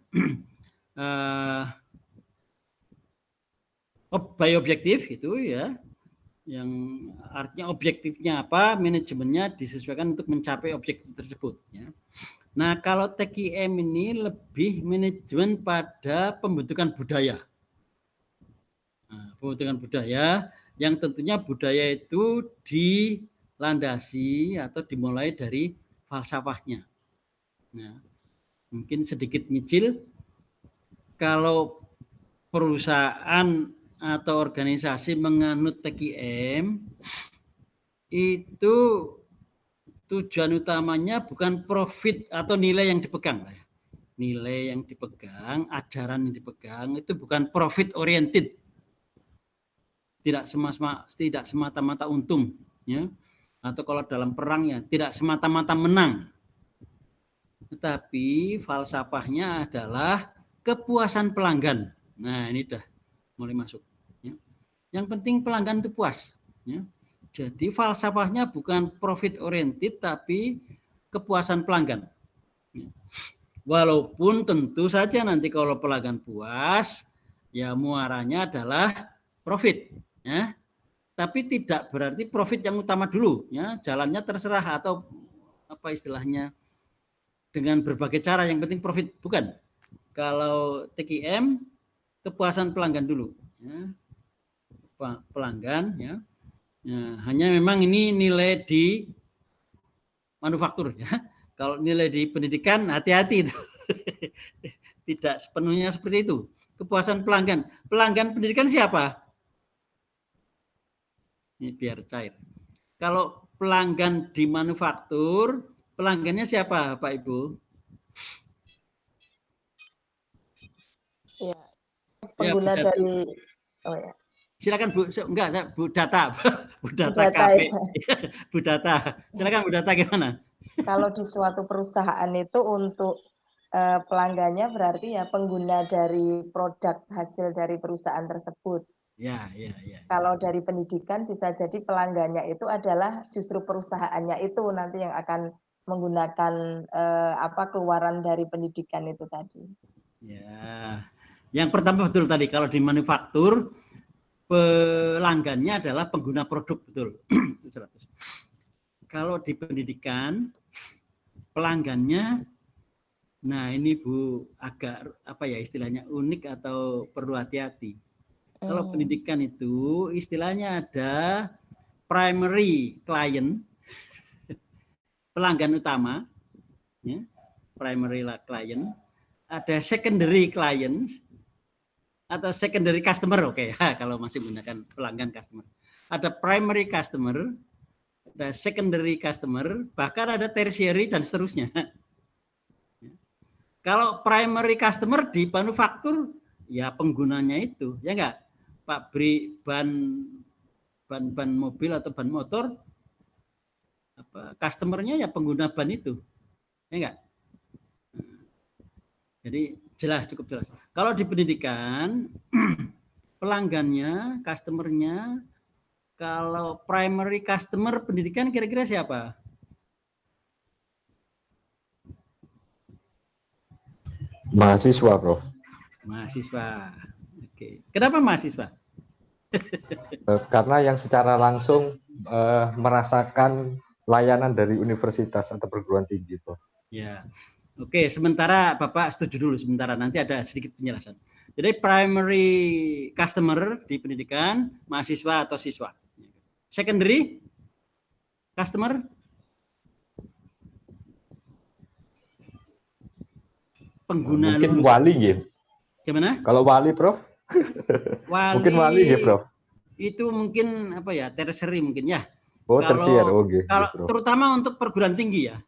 by objektif itu ya, yang artinya objektifnya apa, manajemennya disesuaikan untuk mencapai objektif tersebut ya. Nah, kalau TQM ini lebih manajemen pada pembentukan budaya. Nah, pembentukan budaya yang tentunya budaya itu dilandasi atau dimulai dari falsafahnya. Nah, mungkin sedikit nyicil, kalau perusahaan atau organisasi menganut TQM itu tujuan utamanya bukan profit atau nilai yang dipegang. Nilai yang dipegang, ajaran yang dipegang itu bukan profit oriented. Tidak semata-mata untung ya. Atau kalau dalam perang ya tidak semata-mata menang. Tetapi falsafahnya adalah kepuasan pelanggan. Nah, ini dah mulai masuk ya. Yang penting pelanggan itu puas ya. Jadi falsafahnya bukan profit oriented tapi kepuasan pelanggan ya. Walaupun tentu saja nanti kalau pelanggan puas ya muaranya adalah profit ya. Tapi tidak berarti profit yang utama dulu ya. Jalannya terserah atau apa istilahnya dengan berbagai cara, yang penting profit, bukan. Kalau TQM kepuasan pelanggan dulu ya. Pelanggan ya. Nah, hanya memang ini nilai di manufaktur ya. Kalau nilai di pendidikan hati-hati itu. Tidak sepenuhnya seperti itu. Kepuasan pelanggan. Pelanggan pendidikan siapa? Ini biar cair. Kalau pelanggan di manufaktur, pelanggannya siapa, Pak Ibu? Ya, pengguna ya, dari ya. Silakan Bu, enggak Bu Data. Bu Data KP. Ya. Bu Data. Silakan Bu Data gimana? Kalau di suatu perusahaan itu untuk pelanggannya berarti ya pengguna dari produk hasil dari perusahaan tersebut. Ya, ya, ya. Kalau dari pendidikan bisa jadi pelanggannya itu adalah justru perusahaannya itu nanti yang akan menggunakan keluaran dari pendidikan itu tadi. Ya. Yang pertama betul tadi, kalau di manufaktur pelanggannya adalah pengguna produk, betul. 100. Kalau di pendidikan pelanggannya, nah ini Bu agak apa ya istilahnya unik atau perlu hati-hati. Kalau pendidikan itu istilahnya ada primary client, pelanggan utama, ya, primary client, ada secondary client atau secondary customer, oke ya, kalau masih menggunakan pelanggan customer. Ada primary customer, ada secondary customer, bahkan ada tertiary dan seterusnya. Kalau primary customer di manufaktur, ya penggunanya itu, ya enggak? Pabrik ban mobil atau ban motor, customernya ya pengguna ban itu, ya enggak? Jadi jelas, cukup jelas. Kalau di pendidikan, pelanggannya, customernya, kalau primary customer pendidikan kira-kira siapa? Mahasiswa, Prof. Mahasiswa. Oke. Kenapa mahasiswa? Karena yang secara langsung merasakan layanan dari universitas atau perguruan tinggi, Prof. Ya. Oke, sementara Bapak setuju dulu sementara, nanti ada sedikit penjelasan. Jadi primary customer di pendidikan mahasiswa atau siswa. Secondary customer pengguna mungkin lulusan. wali ya. Gimana? Kalau wali, Prof? Mungkin wali ya, Prof. Itu mungkin apa ya, tertiary mungkin ya. Oh, tersier. Oh, okay. Kalau terutama untuk perguruan tinggi ya.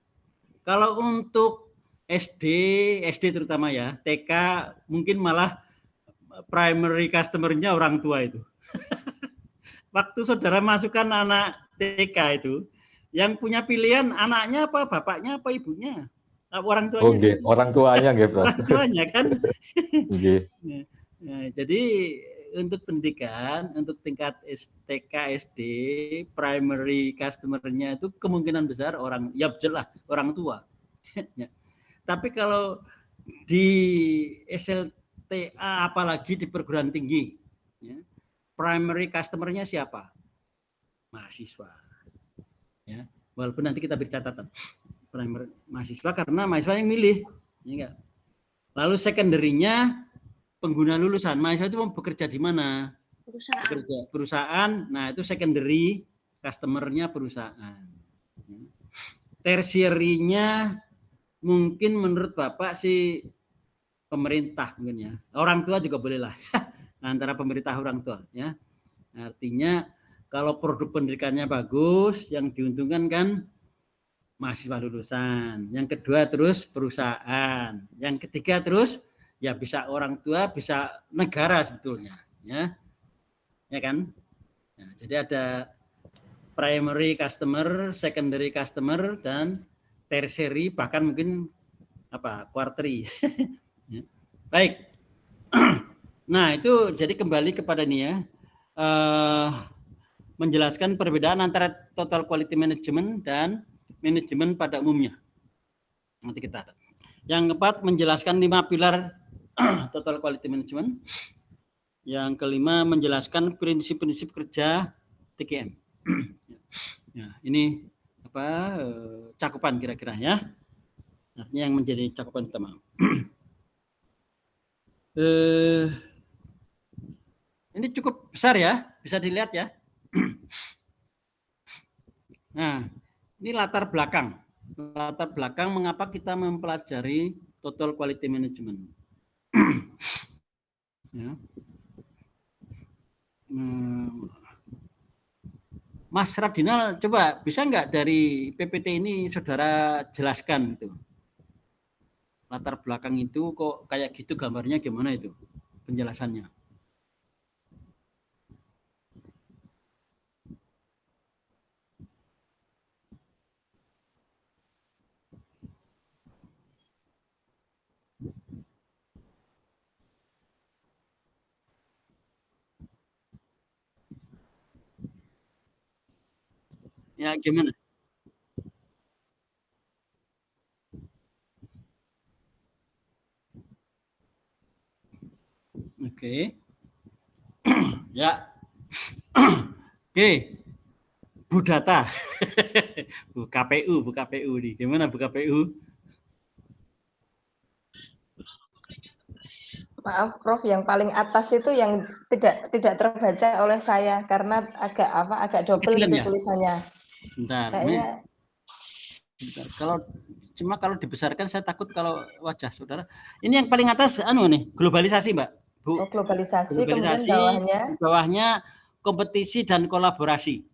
Kalau untuk SD terutama ya, TK mungkin malah primary customer-nya orang tua itu. Waktu saudara masukkan anak TK itu, yang punya pilihan anaknya apa, bapaknya apa, ibunya, orang tuanya. Oh, okay. Orang tuanya, gitu, Prof. Orang tuanya kan. Okay. Nah, jadi untuk pendidikan, untuk tingkat TK, SD, primary customer-nya itu kemungkinan besar orang, ya jelas orang tua. Ya. Tapi kalau di SLTA apalagi di perguruan tinggi, ya, primary customer-nya siapa? Mahasiswa. Ya, walaupun nanti kita beri catatan primary mahasiswa karena mahasiswa yang milih, ya enggak. Lalu secondary-nya pengguna lulusan. Mahasiswa itu mau bekerja di mana? Perusahaan. Nah, itu secondary customer-nya perusahaan. Tertiary-nya mungkin menurut Bapak sih pemerintah mungkin ya. Orang tua juga boleh lah. Antara pemerintah orang tua ya. Artinya kalau produk pendidikannya bagus, yang diuntungkan kan mahasiswa lulusan. Yang kedua terus perusahaan. Yang ketiga terus ya bisa orang tua, bisa negara sebetulnya, ya kan? Nah, jadi ada primary customer, secondary customer, dan tertiary, bahkan mungkin quarterly. Ya. Baik. Nah, itu jadi kembali kepada ini ya, menjelaskan perbedaan antara total quality management dan manajemen pada umumnya. Nanti kita ada. Yang keempat, menjelaskan 5 pilar total quality management. Yang kelima, menjelaskan prinsip-prinsip kerja TQM. Ya, ini cakupan kira-kira ya. Artinya yang menjadi cakupan utama. Ini cukup besar ya, bisa dilihat ya. Nah, ini latar belakang. Latar belakang mengapa kita mempelajari total quality management. Ya. Mas Radinal, coba bisa nggak dari PPT ini saudara jelaskan itu? Latar belakang itu kok kayak gitu, gambarnya gimana itu penjelasannya? Ya, gimana? Oke. Ya. Oke. Bu Data. Bu KPU nih. Gimana Bu KPU? Maaf, Prof, yang paling atas itu yang tidak terbaca oleh saya karena agak double Kecilan gitu ya? tulisannya. Bentar. Kayaknya Bentar. Kalau dibesarkan saya takut kalau wajah saudara. Ini yang paling atas anu nih, globalisasi, Mbak. Bu. globalisasi, kemudian Globalisasi, di bawahnya kompetisi dan kolaborasi.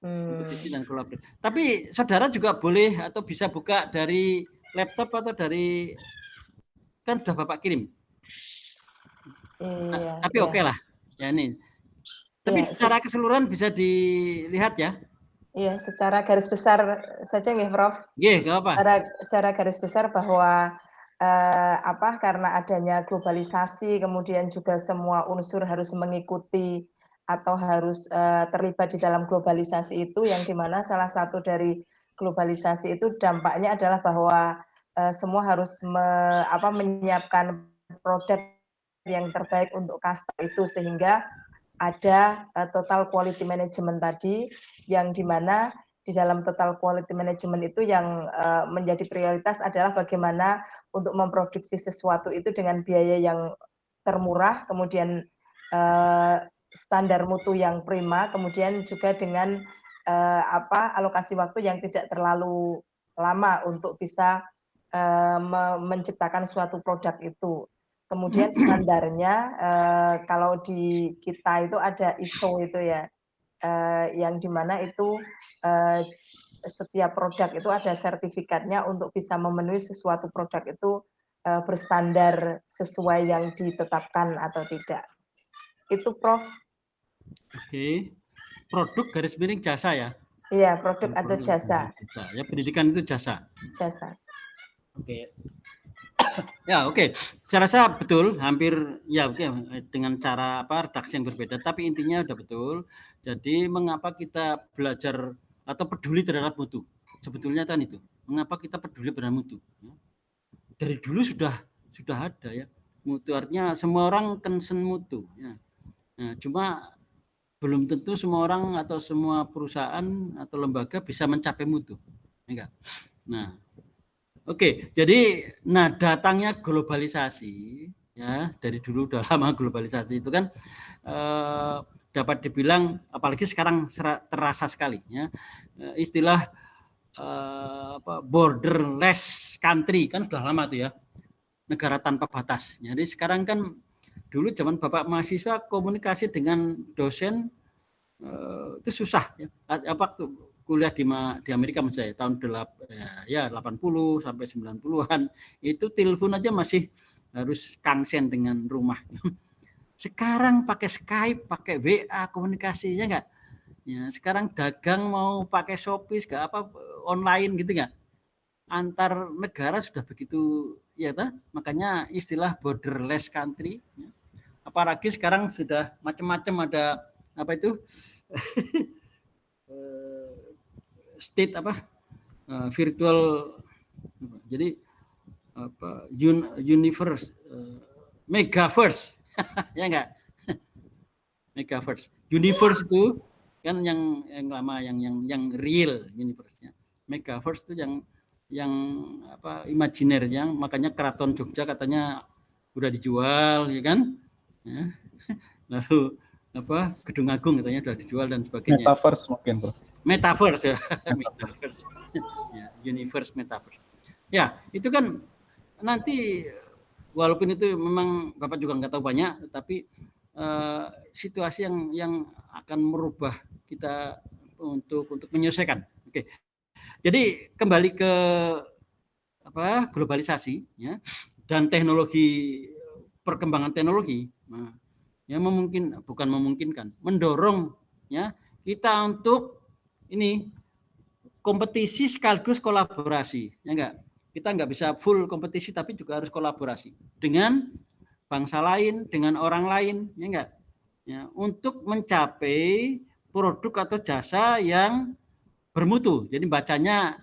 Kompetisi dan kolaborasi. Tapi saudara juga boleh atau bisa buka dari laptop atau dari, kan sudah Bapak kirim. Iya, Tapi iya. oke lah. Ya ini. Tapi Iya, secara keseluruhan bisa dilihat ya. Iya, secara garis besar saja nggih, Prof. Nggih, enggak apa. Secara garis besar bahwa karena adanya globalisasi, kemudian juga semua unsur harus mengikuti atau harus terlibat di dalam globalisasi itu, yang dimana salah satu dari globalisasi itu dampaknya adalah bahwa semua harus menyiapkan produk yang terbaik untuk kasta itu, sehingga ada total quality management tadi, yang dimana di dalam total quality management itu yang menjadi prioritas adalah bagaimana untuk memproduksi sesuatu itu dengan biaya yang termurah, kemudian standar mutu yang prima, kemudian juga dengan alokasi waktu yang tidak terlalu lama untuk bisa menciptakan suatu produk itu. Kemudian standarnya kalau di kita itu ada ISO itu ya, yang dimana itu setiap produk itu ada sertifikatnya untuk bisa memenuhi sesuatu produk itu berstandar sesuai yang ditetapkan atau tidak. Itu Prof. Oke. Produk garis miring jasa ya. Iya, produk atau jasa. Ya, pendidikan itu jasa. Jasa. Oke. Ya, oke. Saya rasa betul, hampir ya oke, dengan cara redaksi yang berbeda, tapi intinya udah betul. Jadi mengapa kita belajar atau peduli terhadap mutu? Sebetulnya kan itu. Mengapa kita peduli terhadap mutu? Dari dulu sudah ada ya. Mutu artinya semua orang concern mutu ya. Nah, cuma belum tentu semua orang atau semua perusahaan atau lembaga bisa mencapai mutu. Enggak. Nah, oke, jadi datangnya globalisasi ya, dari dulu udah lama globalisasi itu kan dapat dibilang, apalagi sekarang terasa sekali ya, istilah borderless country kan sudah lama tuh ya, negara tanpa batas. Jadi sekarang kan dulu zaman Bapak mahasiswa komunikasi dengan dosen itu susah ya. Waktu kuliah di Amerika misalnya tahun 80 sampai 90-an itu telepon aja masih harus kangsen dengan rumah. Sekarang pakai Skype, pakai WA komunikasinya enggak? Ya, sekarang dagang mau pakai Shopee enggak online gitu enggak? Antar negara sudah begitu ya ta? Makanya istilah borderless country ya. Apalagi sekarang sudah macam-macam ada itu state virtual, jadi universe, megaverse ya enggak? Megaverse, universe itu kan yang lama, yang real universe-nya. Megaverse itu yang imajiner, makanya Keraton Jogja katanya udah dijual ya kan ya. Lalu Gedung Agung katanya sudah dijual dan sebagainya. Metaverse mungkin, Bro. Metaverse ya. Metaverse. Ya, universe metaverse. Ya, itu kan nanti walaupun itu memang Bapak juga nggak tahu banyak, tapi situasi yang akan merubah kita untuk menyelesaikan. Oke. Jadi kembali ke globalisasi ya, dan teknologi, perkembangan teknologi. Nah, ya bukan memungkinkan, mendorong ya kita untuk ini kompetisi sekaligus kolaborasi, ya enggak? Kita enggak bisa full kompetisi tapi juga harus kolaborasi dengan bangsa lain, dengan orang lain, ya enggak? Ya, untuk mencapai produk atau jasa yang bermutu. Jadi bacanya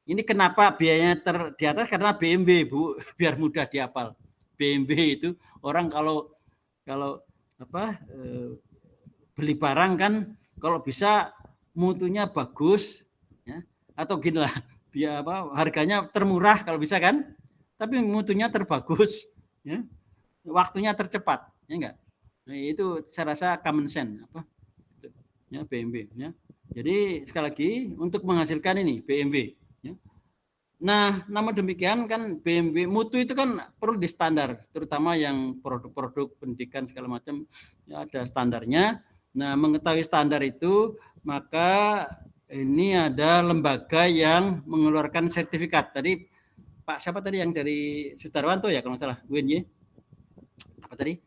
ini kenapa biayanya di atas karena BMW, Bu, biar mudah dihafal. BMW itu orang kalau beli barang kan kalau bisa mutunya bagus ya, atau gini lah, biar harganya termurah kalau bisa kan, tapi mutunya terbagus ya, waktunya tercepat ya enggak. Nah, itu saya rasa common sense ya BMW ya. Jadi sekali lagi untuk menghasilkan ini BMW ya. Nah, namun demikian kan BMW mutu itu kan perlu di standar, terutama yang produk-produk pendidikan segala macam ya ada standarnya. Nah, mengetahui standar itu maka ini ada lembaga yang mengeluarkan sertifikat. Tadi Pak siapa tadi yang dari Sudarwanto ya kalau nggak salah, UNY. Apa tadi?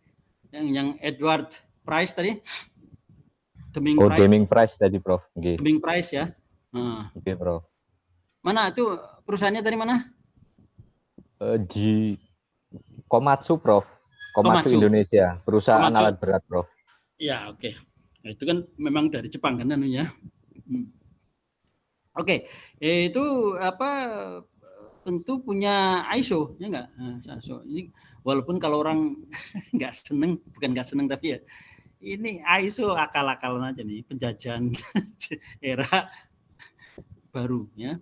Yang Edward Price tadi? Deming Price tadi, Prof. Okay. Deming Price ya. Oke, Prof. Mana itu perusahaannya dari mana? Di Komatsu, Prof. Komatsu Indonesia, perusahaan alat berat, Prof. Ya, oke. Nah, itu kan memang dari Jepang kan anunya. Oke, itu tentu punya ISO ya enggak? ISO ini walaupun kalau orang nggak seneng, bukan nggak seneng tapi ya ini ISO akal-akalan aja nih, penjajahan era baru ya.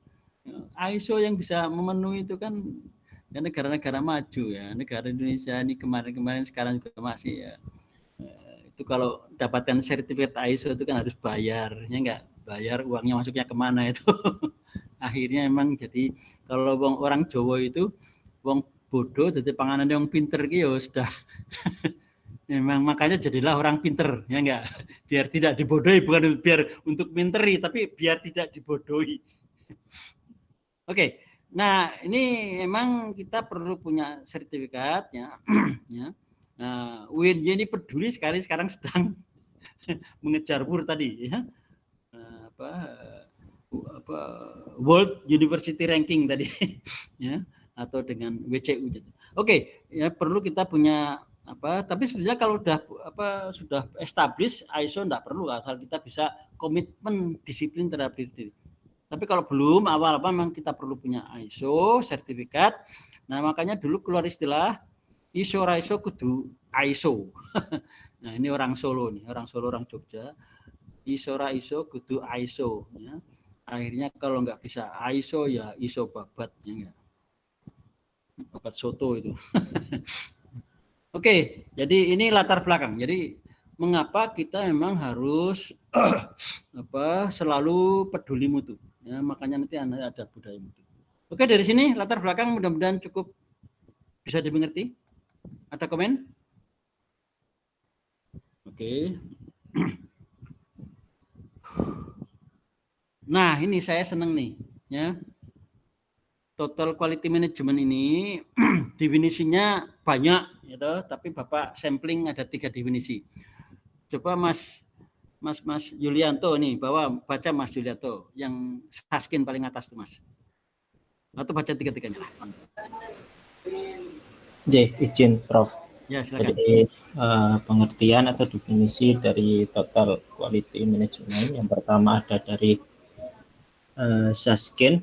ISO yang bisa memenuhi itu kan ya negara-negara maju ya. Negara Indonesia ini kemarin-kemarin sekarang juga masih ya. Itu kalau dapatkan sertifikat ISO itu kan harus bayar, ya enggak? Bayar uangnya masuknya kemana itu. Akhirnya memang jadi kalau orang Jawa itu wong bodoh jadi panganan yang pinter gitu sudah. Memang makanya jadilah orang pinter, ya enggak? Biar tidak dibodohi, bukan biar untuk minteri, tapi biar tidak dibodohi. Oke, nah ini memang kita perlu punya sertifikat ya. Ya. Nah, UNY ini peduli sekali sekarang sedang mengejar WUR tadi ya. World University Ranking tadi ya, atau dengan WCU. Oke, ya perlu kita punya tapi sebenarnya kalau sudah establish ISO enggak perlu asal kita bisa komitmen disiplin terhadap diri sendiri. Tapi kalau belum awal memang kita perlu punya ISO sertifikat. Nah, makanya dulu keluar istilah ISO raiso kudu ISO. Nah, ini orang Solo nih, orang Jogja. ISO raiso kudu ISO ya. Akhirnya kalau nggak bisa ISO ya ISO babat ya enggak. Babat soto itu. Oke, jadi ini latar belakang. Jadi mengapa kita memang harus selalu peduli mutu. Ya, makanya nanti ada budaya mutu. Oke, dari sini latar belakang mudah-mudahan cukup bisa dimengerti. Ada komen? Oke. Nah, ini saya senang nih, ya. Total quality management ini definisinya banyak, gitu, tapi Bapak sampling ada 3 definisi. Coba Mas Yulianto nih, baca Mas Yulianto yang Saskin paling atas tuh Mas. Atau baca 3-3-nya lah. Izin Prof. Ya, silakan. Jadi pengertian atau definisi dari total quality management yang pertama ada dari Saskin,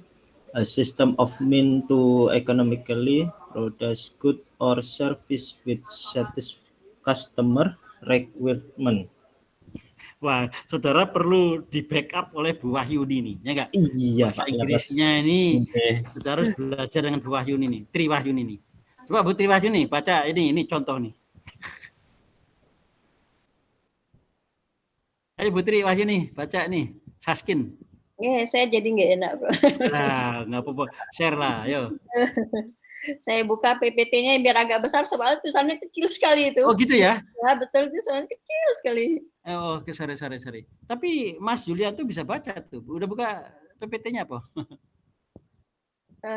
a system of mean to economically produce good or service with satisfy customer requirement. Wah, saudara perlu di backup oleh Bu Wahyuni nih, ya enggak? Iya. Bahasa Inggrisnya ini saudara harus belajar dengan Bu Wahyuni nih, Tri Wahyuni nih. Coba Bu Tri Wahyuni baca ini contoh nih. Ayo Bu Tri Wahyuni baca nih, Saskin. Ya, saya jadi nggak enak, Bro. Nah, nggak apa-apa, share lah, ayo. Saya buka PPT-nya biar agak besar, soalnya tulisannya kecil sekali itu. Oh gitu ya? Ya, betul, tulisannya kecil sekali. Oh, oke, sorry. Tapi Mas Julian tuh bisa baca tuh. Udah buka PPT-nya apa?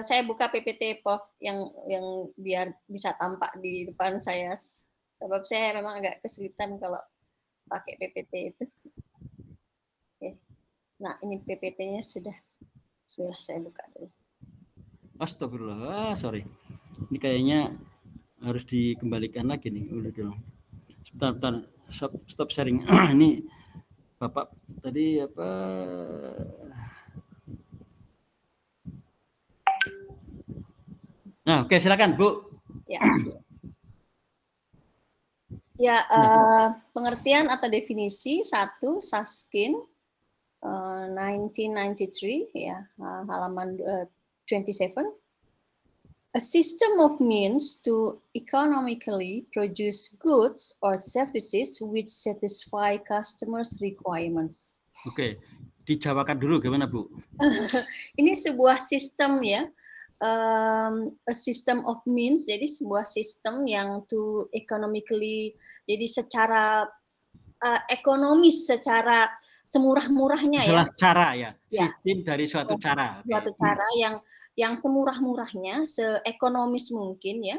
Saya buka PPT Prof yang biar bisa tampak di depan saya. Sebab saya memang agak kesulitan kalau pakai PPT itu. Oke. Nah, ini PPT-nya sudah saya buka dulu. Astagfirullah, sorry. Ini kayaknya harus dikembalikan lagi nih. Udah dong. Sebentar. Stop sharing. Ini Bapak tadi apa? Nah, oke, silakan Bu. Ya. Ya, pengertian atau definisi satu Susskind 1993 ya, halaman 27. A system of means to economically produce goods or services which satisfy customers' requirements. Oke, dijawakan dulu gimana Bu? Ini sebuah sistem ya, a system of means, jadi sebuah sistem yang to economically, jadi secara ekonomis, secara semurah-murahnya ya. Adalah cara ya, Ya. sistem dari suatu cara. Oke. Suatu cara yang semurah-murahnya, seekonomis mungkin ya,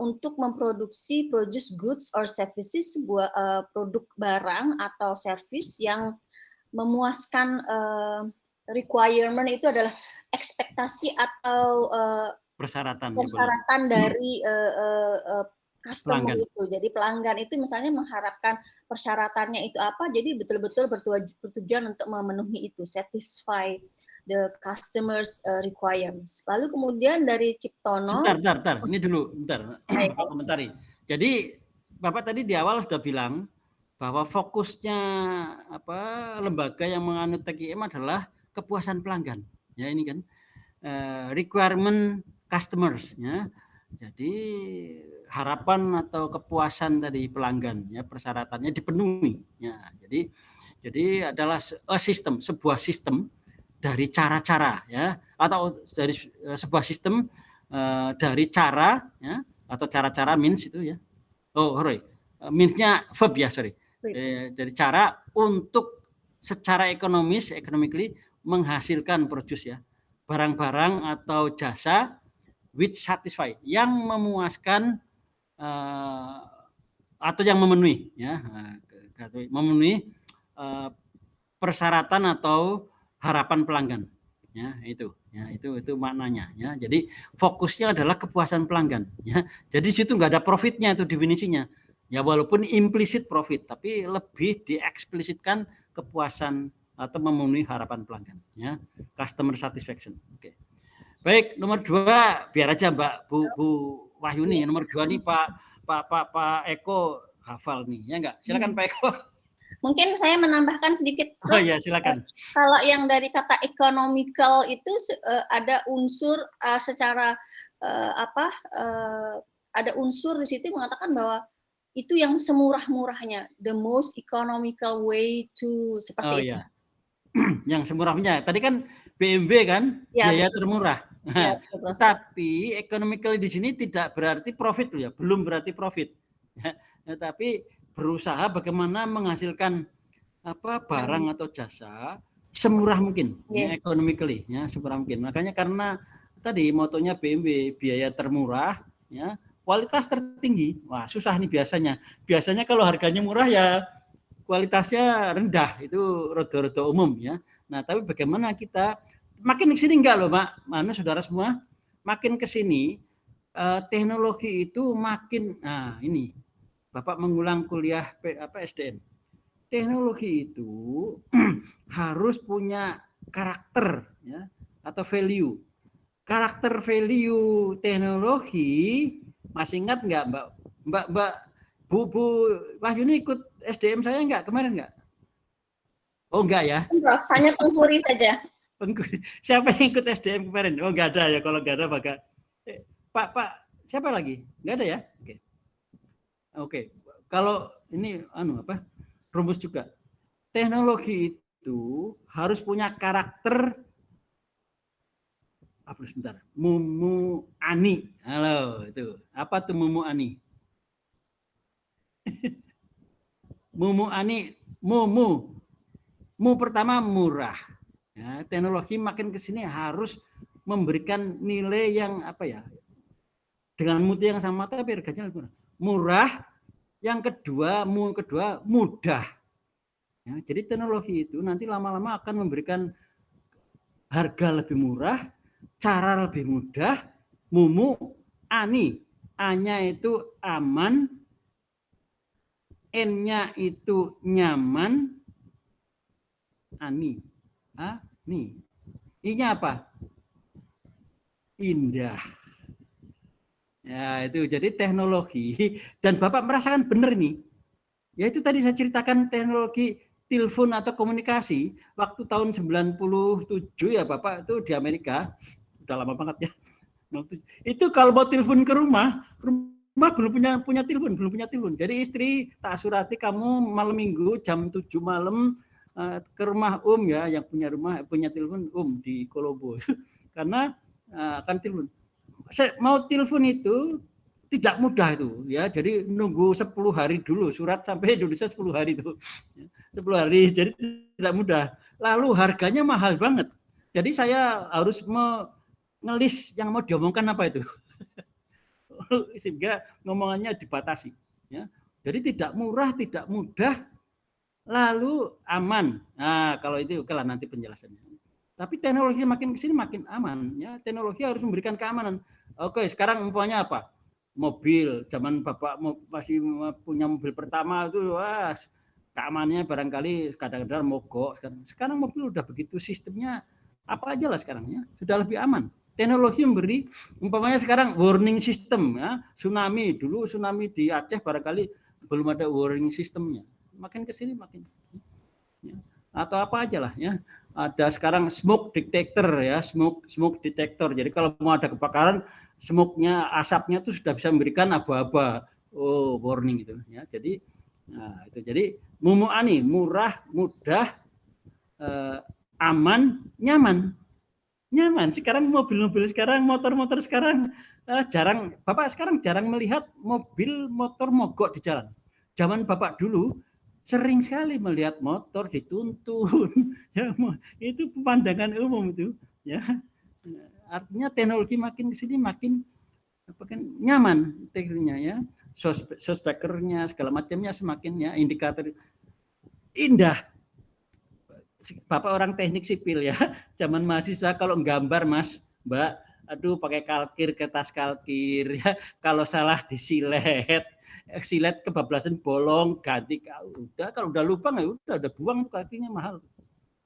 untuk memproduksi produce goods or services, sebuah produk barang atau service yang memuaskan requirement, itu adalah ekspektasi atau persyaratan dari customer pelanggan. itu. Jadi pelanggan itu misalnya mengharapkan persyaratannya itu apa, jadi betul-betul bertujuan untuk memenuhi itu, satisfy the customers requirements. Lalu kemudian dari Ciptono. Bentar. Ini dulu, bentar. Pak komentari. Jadi Bapak tadi di awal sudah bilang bahwa fokusnya lembaga yang menganut TKIM adalah kepuasan pelanggan. Ya ini kan requirement customers ya. Jadi harapan atau kepuasan tadi pelanggan ya, persyaratannya dipenuhi ya. Jadi adalah sebuah sistem dari cara-cara ya, atau dari sebuah sistem dari cara ya, atau cara-cara means itu ya. Means-nya verb ya, sorry. Dari cara untuk secara economically menghasilkan produce ya, barang-barang atau jasa which satisfy, yang memuaskan atau yang memenuhi ya, memenuhi persyaratan atau harapan pelanggan ya, itu maknanya ya. Jadi fokusnya adalah kepuasan pelanggan ya. Jadi situ nggak ada profitnya itu definisinya ya, walaupun implisit profit tapi lebih dieksplisitkan kepuasan atau memenuhi harapan pelanggan ya, customer satisfaction. Oke. Baik, nomor 2 biar aja Mbak Bu Wahyuni. Nomor 2 nih Pak Eko hafal nih ya enggak? Silakan Pak Eko. Mungkin saya menambahkan sedikit. Oh ya, silakan. Kalau yang dari kata economical itu ada unsur secara ada unsur di situ mengatakan bahwa itu yang semurah-murahnya, the most economical way to, seperti itu. Ya. Yang semurahnya. Tadi kan BMB kan ya, biaya termurah. Ya, tapi economical di sini tidak berarti profit ya, belum berarti profit. Tapi berusaha bagaimana menghasilkan barang atau jasa semurah mungkin, ya, economically ya, semurah mungkin. Makanya karena tadi motonya BMW, biaya termurah ya, kualitas tertinggi. Wah, susah nih biasanya. Biasanya kalau harganya murah ya kualitasnya rendah, itu rodo-rodo umum ya. Nah, tapi bagaimana kita makin ke sini enggak loh, Pak. Saudara semua, makin ke sini teknologi itu makin, nah ini Bapak mengulang kuliah SDM. Teknologi itu harus punya karakter ya, atau value. Karakter value teknologi masih ingat enggak Mbak Bu Wahyuni ikut SDM saya enggak kemarin enggak? Oh enggak ya? Hanya penghuri saja. Siapa yang ikut SDM kemarin? Oh enggak ada ya, kalau enggak ada maka Pak siapa lagi? Enggak ada ya? Oke. Kalau ini rumus juga. Teknologi itu harus punya karakter sebentar. Mumu Ani. Halo, itu. Apa tuh Mumu Ani? Mumu Ani, Mu pertama murah. Ya, teknologi makin ke sini harus memberikan nilai yang dengan mutu yang sama tapi harganya lebih murah. Yang kedua, mudah. Ya, jadi teknologi itu nanti lama-lama akan memberikan harga lebih murah, cara lebih mudah. Mumu Ani, A-nya itu aman, N-nya itu nyaman, Ani. Ani. I-nya apa? Indah. Ya, itu jadi teknologi dan Bapak merasakan benar nih. Ya itu tadi saya ceritakan teknologi telepon atau komunikasi waktu tahun 97 ya Bapak itu di Amerika. Udah lama banget ya. Itu kalau mau telepon ke rumah belum punya telepon. Jadi istri tak surati kamu malam minggu jam 7 malam ke rumah ya yang punya telepon di Kolombo. Karena akan telepon. Saya mau telepon itu tidak mudah itu ya. Jadi nunggu 10 hari dulu surat sampai Indonesia 10 hari itu. 10 hari jadi tidak mudah. Lalu harganya mahal banget. Jadi saya harus ngelis yang mau diomongkan apa itu. Sehingga ngomongannya dibatasi ya. Jadi tidak murah, tidak mudah, lalu aman. Nah, kalau itu oke lah nanti penjelasannya. Tapi teknologi makin kesini makin aman ya. Teknologi harus memberikan keamanan. Oke, sekarang umpamanya apa? Mobil, zaman Bapak masih punya mobil pertama itu, keamanannya barangkali kadang-kadang mogok. Sekarang mobil udah begitu sistemnya apa aja lah sekarang ya, sudah lebih aman. Teknologi memberi, umpamanya sekarang warning system ya, tsunami di Aceh barangkali belum ada warning systemnya. Makin kesini makin. Ya. Atau apa aja lah ya. Ada sekarang smoke detector ya, smoke detector. Jadi kalau mau ada kebakaran, smoke-nya, asapnya itu sudah bisa memberikan aba-aba. Oh, warning itu ya. Jadi itu jadi Mumuani murah, mudah, aman, nyaman. Sekarang mobil-mobil sekarang, motor-motor sekarang Bapak sekarang jarang melihat mobil motor mogok di jalan. Zaman Bapak dulu sering sekali melihat motor dituntun, ya, itu pemandangan umum itu, ya. Artinya teknologi makin kesini makin nyaman tekniknya, ya. Sospekernya segala macamnya semakin ya, indikator indah. Bapak orang teknik sipil ya, zaman mahasiswa kalau gambar Mas, Mbak, aduh pakai kalkir, kertas kalkir, ya. Kalau salah disilet. Silet kebablasan bolong, ganti udah kalau udah lubang ya udah buang kalkirnya mahal.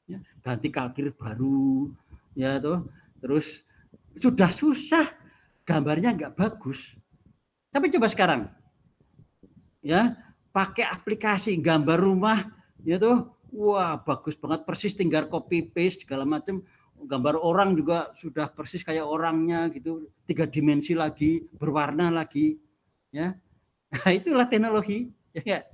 Ya, ganti kalkir baru, ya tuh. Terus sudah susah, gambarnya nggak bagus. Tapi coba sekarang, ya pakai aplikasi gambar rumah, ya tuh, wah bagus banget, persis tinggal copy paste segala macam. Gambar orang juga sudah persis kayak orangnya gitu, 3 dimensi lagi, berwarna lagi, ya. Nah, itulah teknologi. Ya,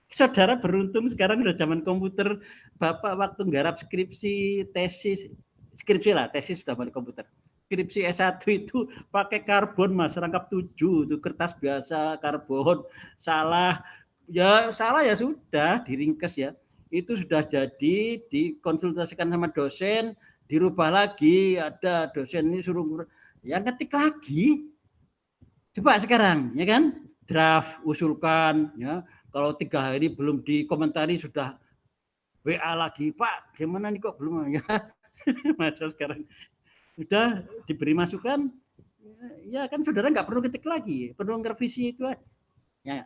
saudara beruntung sekarang udah zaman komputer. Bapak waktu nggarap skripsi, tesis sudah pakai komputer. Skripsi S1 itu pakai karbon Mas, rangkap 7 itu kertas biasa karbon. Salah ya sudah diringkes ya. Itu sudah jadi dikonsultasikan sama dosen, dirubah lagi, ada dosen ini suruh ya ngetik lagi. Coba sekarang, ya kan? Draft usulkan ya, kalau 3 hari belum dikomentari sudah WA lagi, Pak gimana nih kok belum ya. Masa sekarang sudah diberi masukan ya kan saudara nggak perlu ketik lagi, perlu ngerevisi itu aja ya,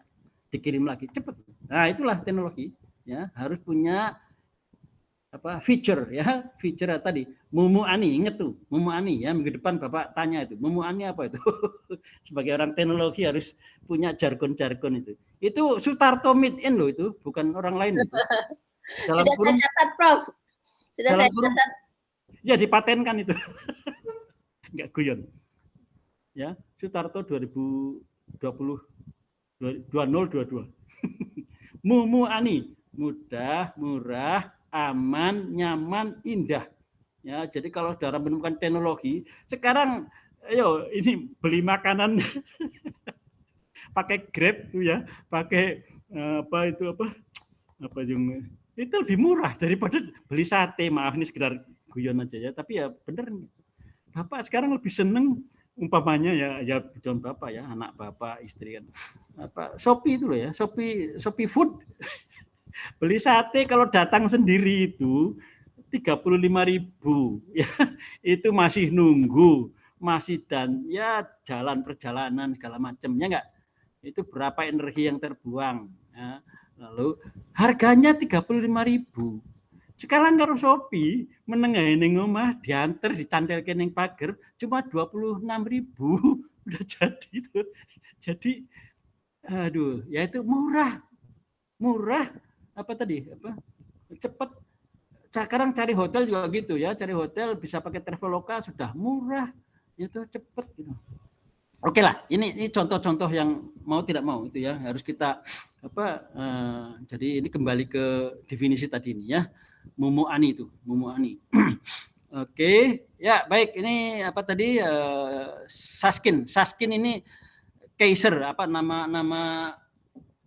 dikirim lagi cepat. Nah itulah teknologi ya, harus punya apa feature ya, feature tadi Mumuani, inget tuh Mumuani ya, minggu depan Bapak tanya itu Mumuani apa itu. Sebagai orang teknologi harus punya jargon-jargon itu Sutarto Meet-in loh, itu bukan orang lain itu. Sudah saya catat Prof, sudah saya catat ya, dipatenkan itu. Enggak guyon ya, Sutarto 2020 2022. Mumuani, mudah, murah, aman, nyaman, indah. Ya, jadi kalau saudara menemukan teknologi, sekarang ayo ini beli makanan pakai Grab tuh ya, pakai apa yang itu lebih murah daripada beli sate. Maaf ini sekedar guyon aja ya, tapi ya bener. Bapak sekarang lebih seneng umpamanya ya bukan Bapak ya, anak Bapak, istri kan. Apa Shopee itu loh ya, Shopee Food. Beli sate kalau datang sendiri itu 35.000 ya, itu masih nunggu, masih ya jalan perjalanan segala macamnya enggak. Itu berapa energi yang terbuang ya. Lalu harganya 35.000. Sekarang karo Shopee menengahi ning omah diantar dicantelke ning pager cuma 26.000 udah jadi itu. Jadi aduh, ya itu murah. Murah apa tadi? Apa? Cepet. Sekarang cari hotel juga gitu ya, cari hotel bisa pakai Traveloka sudah murah. Itu cepet gitu. Oke lah, ini contoh-contoh yang mau tidak mau itu ya harus kita apa jadi ini kembali ke definisi tadi ini ya. Mumu'ani itu, mumu'ani. Oke, ya baik ini apa tadi Saskin. Saskin ini Kaiser apa nama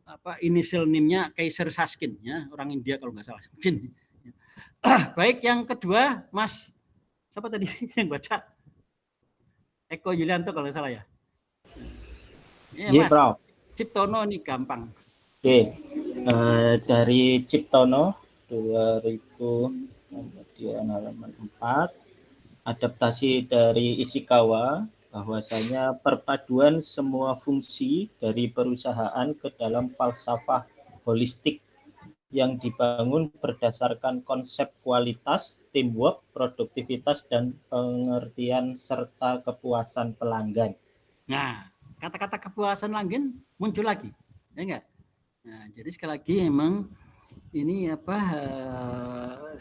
apa initial name-nya Kaiser Saskin ya, orang India kalau nggak salah. Mungkin. Baik, yang kedua Mas siapa tadi yang baca? Eko Yulianto kalau nggak salah ya. Iya, Mas Prof. Ciptono ini gampang. Oke, dari Ciptono 2000 kemudian halaman 4 adaptasi dari Ishikawa bahwasanya perpaduan semua fungsi dari perusahaan ke dalam falsafah holistik yang dibangun berdasarkan konsep kualitas, teamwork, produktivitas, dan pengertian serta kepuasan pelanggan. Nah, kata-kata kepuasan pelanggan muncul lagi, ya enggak? Nah, jadi sekali lagi emang ini apa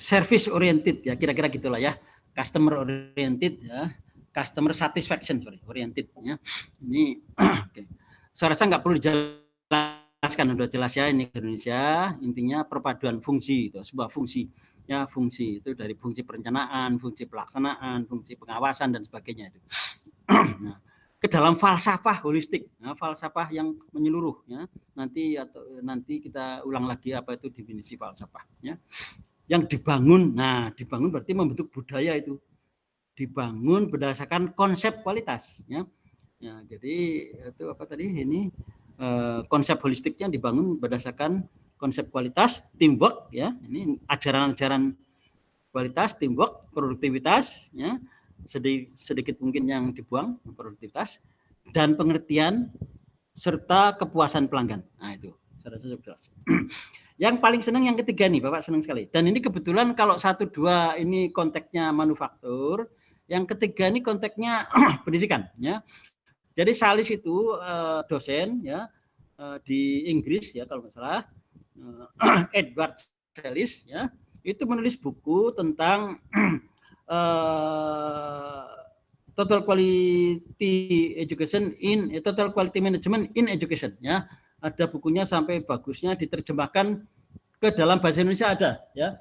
service oriented ya kira-kira gitulah ya, customer oriented ya, customer satisfaction oriented ya. Ini okay. Saya rasa nggak perlu dijelaskan, udah jelas ya ini Indonesia intinya perpaduan fungsi itu sebuah fungsi ya, fungsi itu dari fungsi perencanaan, fungsi pelaksanaan, fungsi pengawasan dan sebagainya itu. Nah, ke dalam falsafah holistik, nah, falsafah yang menyeluruh ya. Nanti kita ulang lagi apa itu definisi falsafah ya. Yang dibangun, nah dibangun berarti membentuk budaya itu. Dibangun berdasarkan konsep kualitas ya. Ya, jadi itu apa tadi ini konsep holistiknya dibangun berdasarkan konsep kualitas, teamwork ya. Ini ajaran-ajaran kualitas, teamwork, produktivitas ya. Sedikit mungkin yang dibuang produktivitas dan pengertian serta kepuasan pelanggan. Nah itu saya rasa sudah jelas. Yang paling senang yang ketiga nih, Bapak senang sekali. Dan ini kebetulan kalau 1, 2 ini konteksnya manufaktur, yang ketiga ini konteksnya pendidikan ya. Jadi Salis itu dosen ya di Inggris ya kalau nggak salah, Edward Salis ya, itu menulis buku tentang total quality education total quality management in education ya. Ada bukunya sampai bagusnya diterjemahkan ke dalam bahasa Indonesia ada ya.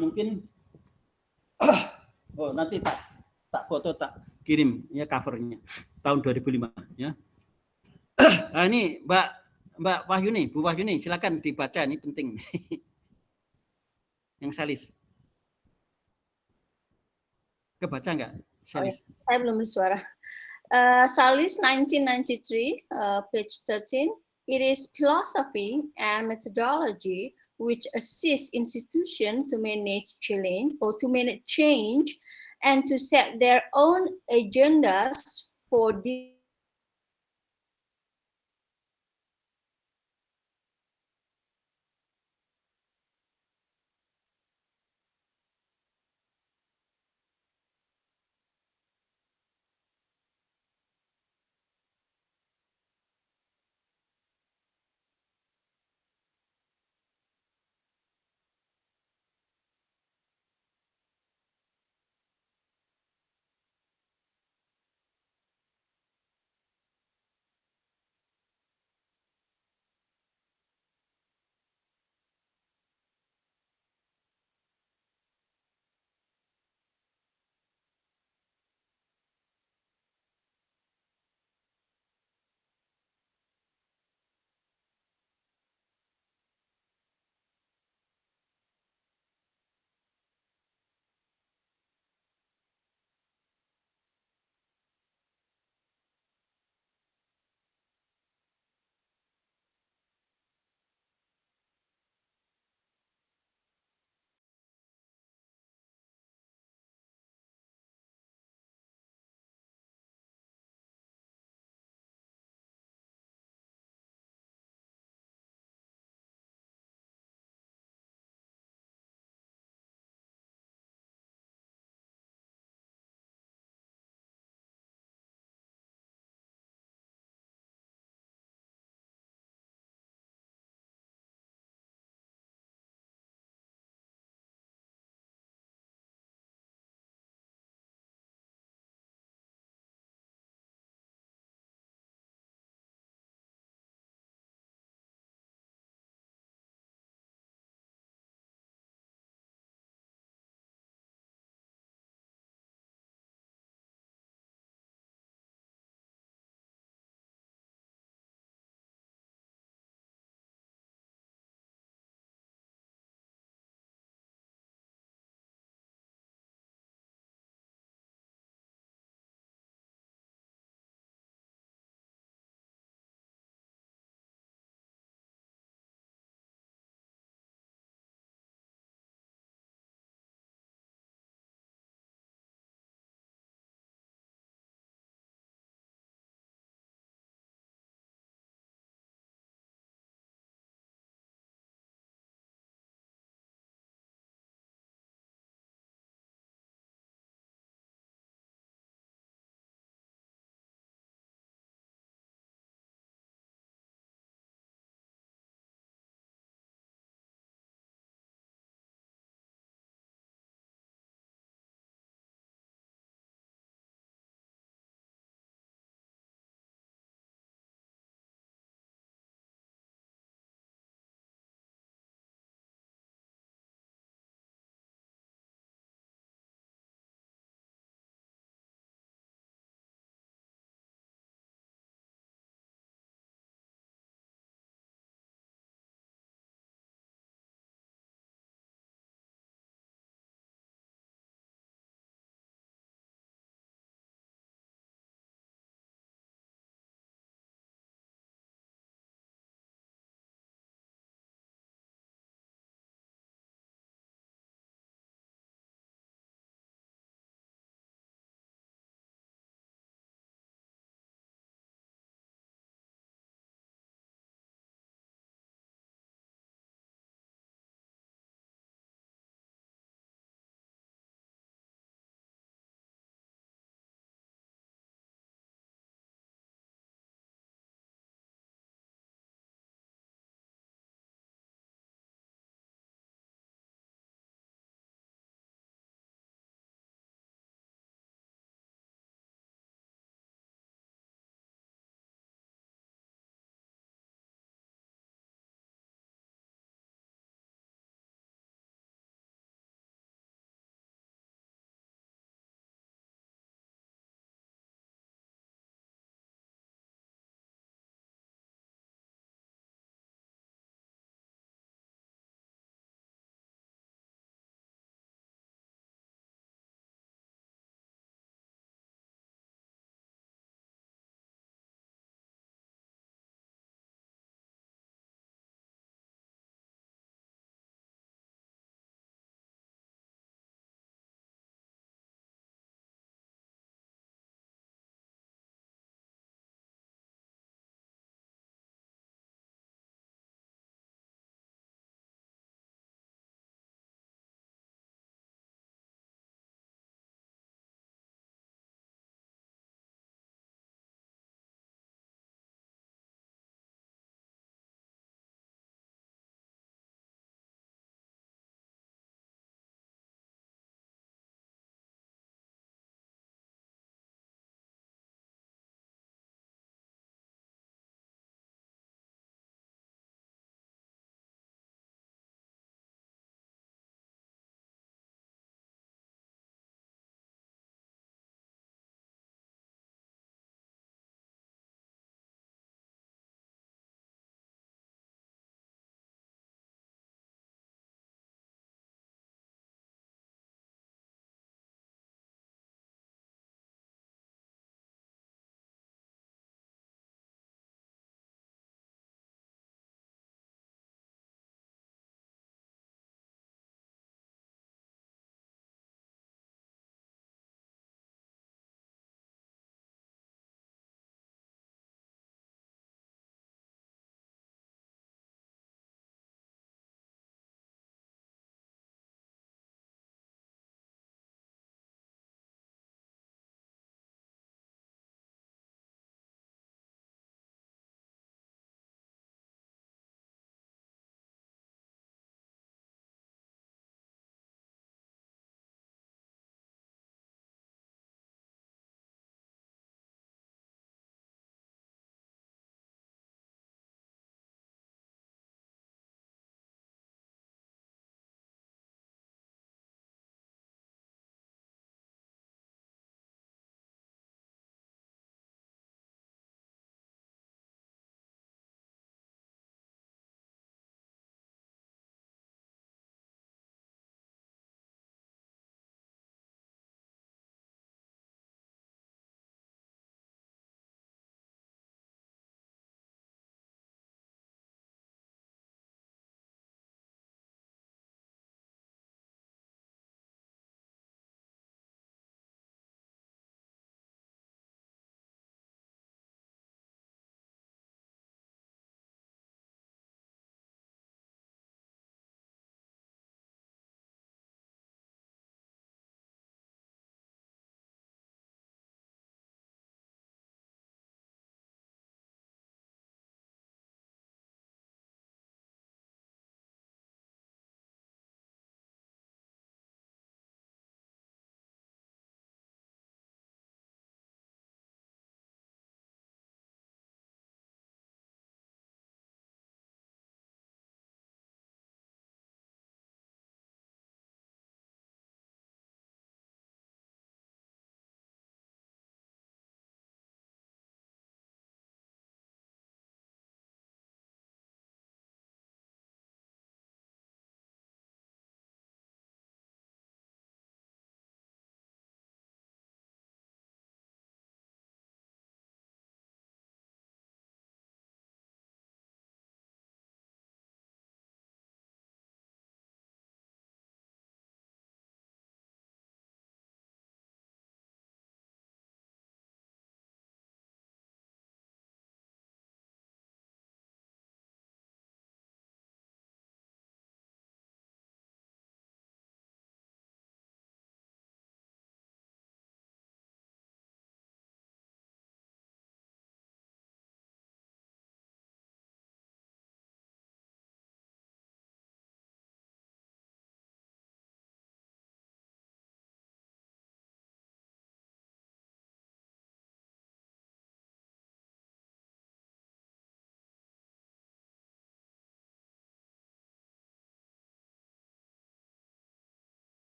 Mungkin nanti tak foto tak kirim ya covernya tahun 2005 ya. Nah, ini Mbak Wahyuni, Bu Wahyuni silakan dibaca ini penting. Yang Salis. Kebaca nggak? Salis. Saya belum bersuara. Salis 1993, page 13. It is philosophy and methodology which assist institutions to manage challenge or to manage change and to set their own agendas for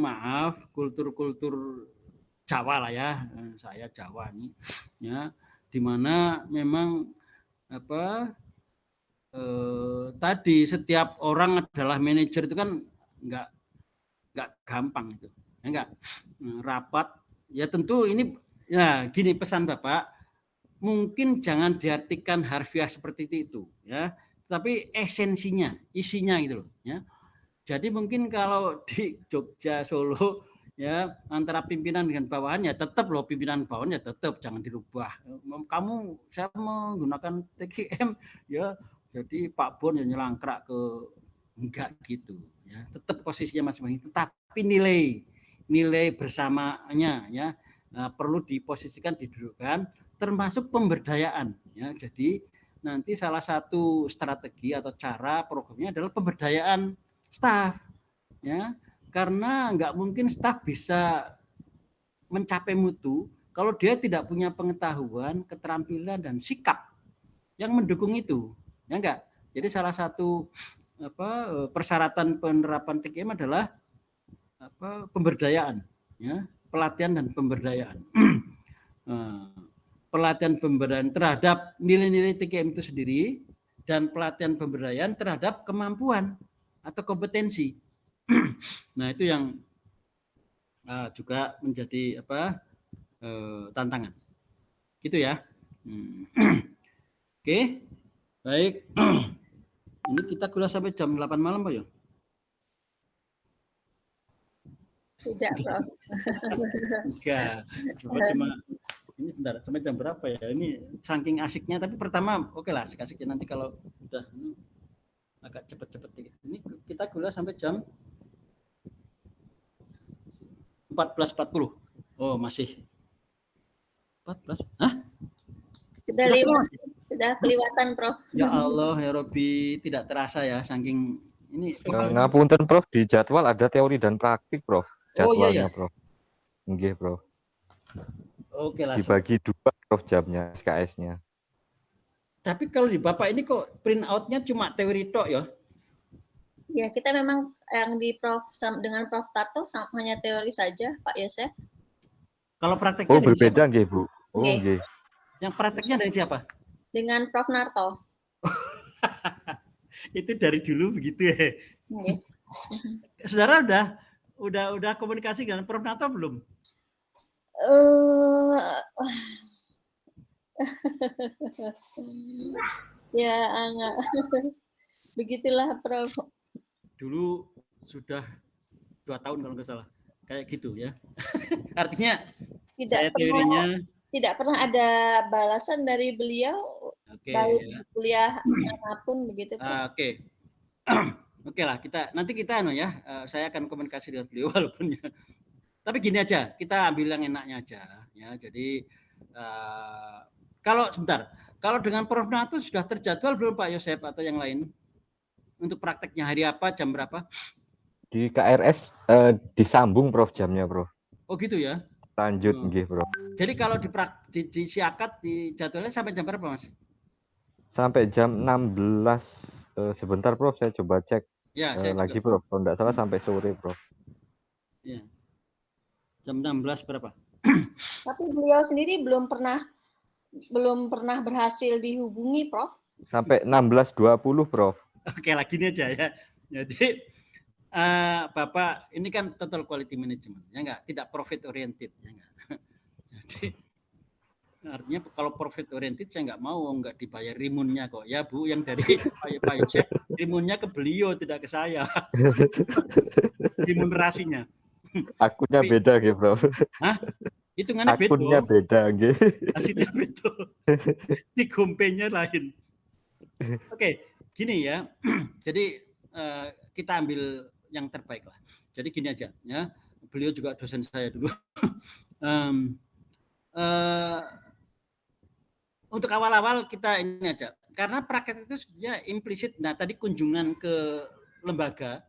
maaf kultur-kultur Jawa lah ya, saya Jawa nih, ya, di mana memang tadi setiap orang adalah manajer itu kan nggak gampang itu, ya enggak, rapat, ya tentu ini, ya gini pesan Bapak, mungkin jangan diartikan harfiah seperti itu, ya, tapi esensinya, isinya gitu loh, ya. Jadi mungkin kalau di Jogja, Solo, ya antara pimpinan dengan bawahan ya tetap loh, pimpinan bawahan ya tetap jangan dirubah. Kamu saya menggunakan TGM ya, jadi Pak Bon ya nyelangkrak ke, enggak gitu ya, tetap posisinya masing-masing, tetapi nilai bersamanya ya perlu diposisikan, didudukkan, termasuk pemberdayaan ya. Jadi nanti salah satu strategi atau cara programnya adalah pemberdayaan staf ya, karena nggak mungkin staf bisa mencapai mutu kalau dia tidak punya pengetahuan, keterampilan dan sikap yang mendukung itu, ya enggak. Jadi salah satu persyaratan penerapan TGM adalah pemberdayaan, ya, pelatihan dan pemberdayaan. Pelatihan pemberdayaan terhadap nilai-nilai TGM itu sendiri dan pelatihan pemberdayaan terhadap kemampuan atau kompetensi. Nah itu yang juga menjadi tantangan, gitu ya. Oke, baik. Ini kita kuliah sampai jam 8 malam, Pak ya? Tidak, Prof. Enggak. Cuma ini bentar, sampai jam berapa ya? Ini saking asiknya, tapi pertama oke lah, asik-asiknya, nanti kalau udah agak cepet-cepet dikit. Ini kita kuliah sampai jam 14.40. Oh, masih 14. Hah? Sudah kelewatan, Prof. Ya Allah, ya Robbi, tidak terasa ya, saking ini. Ngapunten Prof, di jadwal ada teori dan praktik Prof. Jadwalnya, iya. Prof. Nggih, Prof. Oke lah. Dibagi 2 Prof jamnya SKS-nya. Tapi kalau di Bapak ini kok print out-nya cuma teori tok ya? Ya, kita memang yang di Prof dengan Prof Tarto hanya teori saja, Pak Yosef. Kalau prakteknya berbeda nggih, Bu. Oh, nggih. Yang prakteknya dari siapa? Dengan Prof Narto. Itu dari dulu begitu ya. Okay. Saudara udah komunikasi dengan Prof Narto belum? Ya, enggak. Begitulah, Prof. Dulu sudah 2 tahun kalau nggak salah, kayak gitu ya. Artinya tidak pernah ada balasan dari beliau, baik di kuliah apapun begitu. Oke. Oke lah, nanti kita saya akan komunikasi dengan beliau walaupun ya. Tapi gini aja, kita ambil yang enaknya aja ya. Jadi kalau dengan Prof Narto sudah terjadwal belum Pak Yosef atau yang lain? Untuk prakteknya hari apa, jam berapa? Di KRS disambung Prof jamnya, Prof. Oh gitu ya. Lanjut nggih, Prof. Jadi kalau di siakat di jadwalnya sampai jam berapa, Mas? Sampai jam 16 sebentar, Prof. Saya coba cek lagi, Prof. Kalau enggak salah sampai sore, Prof. Iya. Jam 16 berapa? Tapi beliau sendiri belum pernah berhasil dihubungi, Prof. Sampai 16.20, Prof. Oke, lagi ini aja ya. Jadi Bapak ini kan total quality management, ya enggak? Tidak profit oriented, ya enggak? Jadi artinya kalau profit oriented saya enggak dibayar rimunnya kok. Ya Bu, yang dari Pak Yosef rimunnya ke beliau tidak ke saya. Remunerasinya. Akunnya beda nggih, Prof. Hah? Hitungannya beda. Akunnya beda nggih. Hasilnya beda. Di gompenya lain. Oke, gini ya. Jadi kita ambil yang terbaik lah. Jadi gini aja ya. Beliau juga dosen saya dulu. Untuk awal-awal kita ini aja. Karena praktek itu sebenarnya implisit. Nah, tadi kunjungan ke lembaga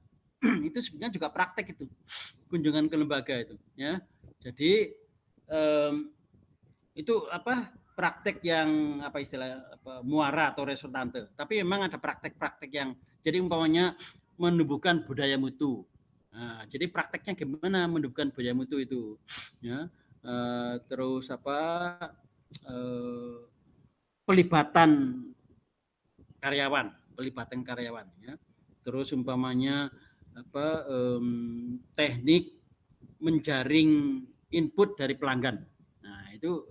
itu sebenarnya juga praktek itu. Kunjungan ke lembaga itu ya. Jadi itu praktek yang muara atau resultante. Tapi memang ada praktek-praktek yang jadi umpamanya menumbuhkan budaya mutu. Nah, jadi prakteknya gimana menghidupkan buaya mutu itu, ya. Terus pelibatan karyawan, ya. Terus umpamanya teknik menjaring input dari pelanggan. Nah, itu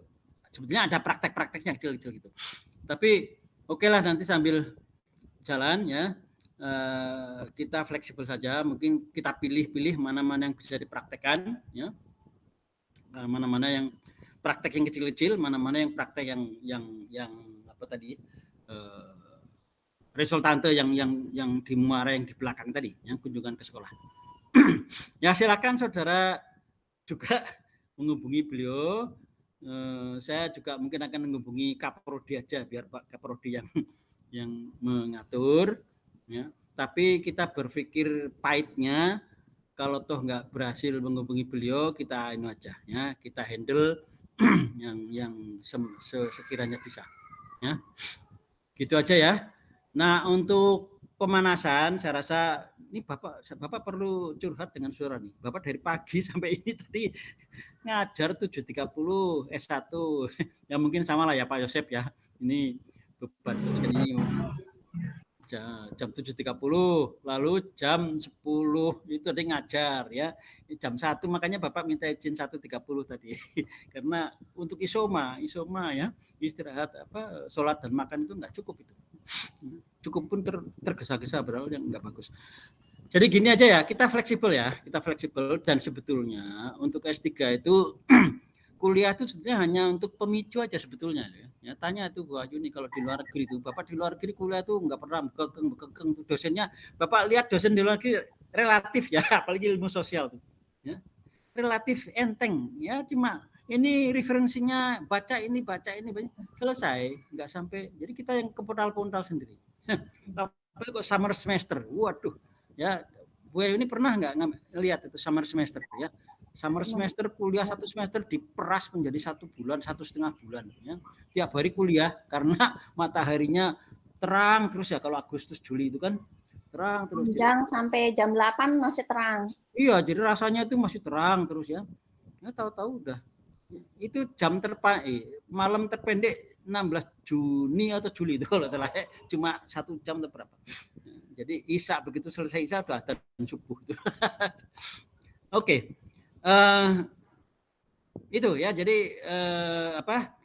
sebetulnya ada praktek-prakteknya kecil-kecil gitu. Tapi oke lah, nanti sambil jalan ya, kita fleksibel saja. Mungkin kita pilih-pilih mana-mana yang bisa dipraktekkan, ya. Mana-mana yang praktek yang kecil-kecil, mana-mana yang praktek yang apa tadi, resultante yang di muara yang di belakang tadi, yang kunjungan ke sekolah. Ya silakan saudara juga menghubungi beliau. Saya juga mungkin akan menghubungi Kaprodi aja, biar Pak Kaprodi yang mengatur, ya. Tapi kita berpikir pahitnya, kalau toh nggak berhasil menghubungi beliau, kita ini aja, ya, kita handle yang sekiranya bisa, ya. Gitu aja ya. Nah, untuk pemanasan saya rasa ini Bapak perlu curhat dengan suara nih. Bapak dari pagi sampai ini tadi ngajar 7.30 S1. Ya mungkin sama lah ya Pak Yosep ya. Ini beban dosen ini jam 7.30, lalu jam 10 itu dia ngajar ya. Jam 1 makanya Bapak minta izin 1.30 tadi. Karena untuk isoma ya, istirahat sholat dan makan itu enggak cukup itu. Cukup pun tergesa-gesa, berarti yang enggak bagus. Jadi gini aja ya, kita fleksibel dan sebetulnya untuk S3 itu kuliah itu sebetulnya hanya untuk pemicu aja sebetulnya ya. Tanya itu Bu Ayu nih, kalau di luar negeri itu Bapak di luar negeri kuliah tuh enggak pernah bekeng dosennya. Bapak lihat dosen di luar negeri relatif ya, apalagi ilmu sosial tuh ya. Relatif enteng ya, cuma ini referensinya baca ini selesai, enggak sampai. Jadi kita yang kepontal-pontal sendiri. Tapi kok summer semester, waduh ya. Bu Ayu ini pernah enggak lihat itu summer semester ya? Summer semester kuliah 1 semester diperas menjadi 1 bulan, 1,5 bulan ya. Tiap hari kuliah karena mataharinya terang terus ya, kalau Agustus Juli itu kan terang terus. Sampai jam 8 masih terang. Iya, jadi rasanya itu masih terang terus ya. Ya tahu-tahu udah itu malam terpendek 16 Juni atau Juli itu kalau salah, cuma 1 jam atau berapa. Jadi Isya, begitu selesai Isya udah adzan subuh. Oke. Itu ya, jadi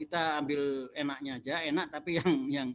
kita ambil enaknya aja, enak tapi yang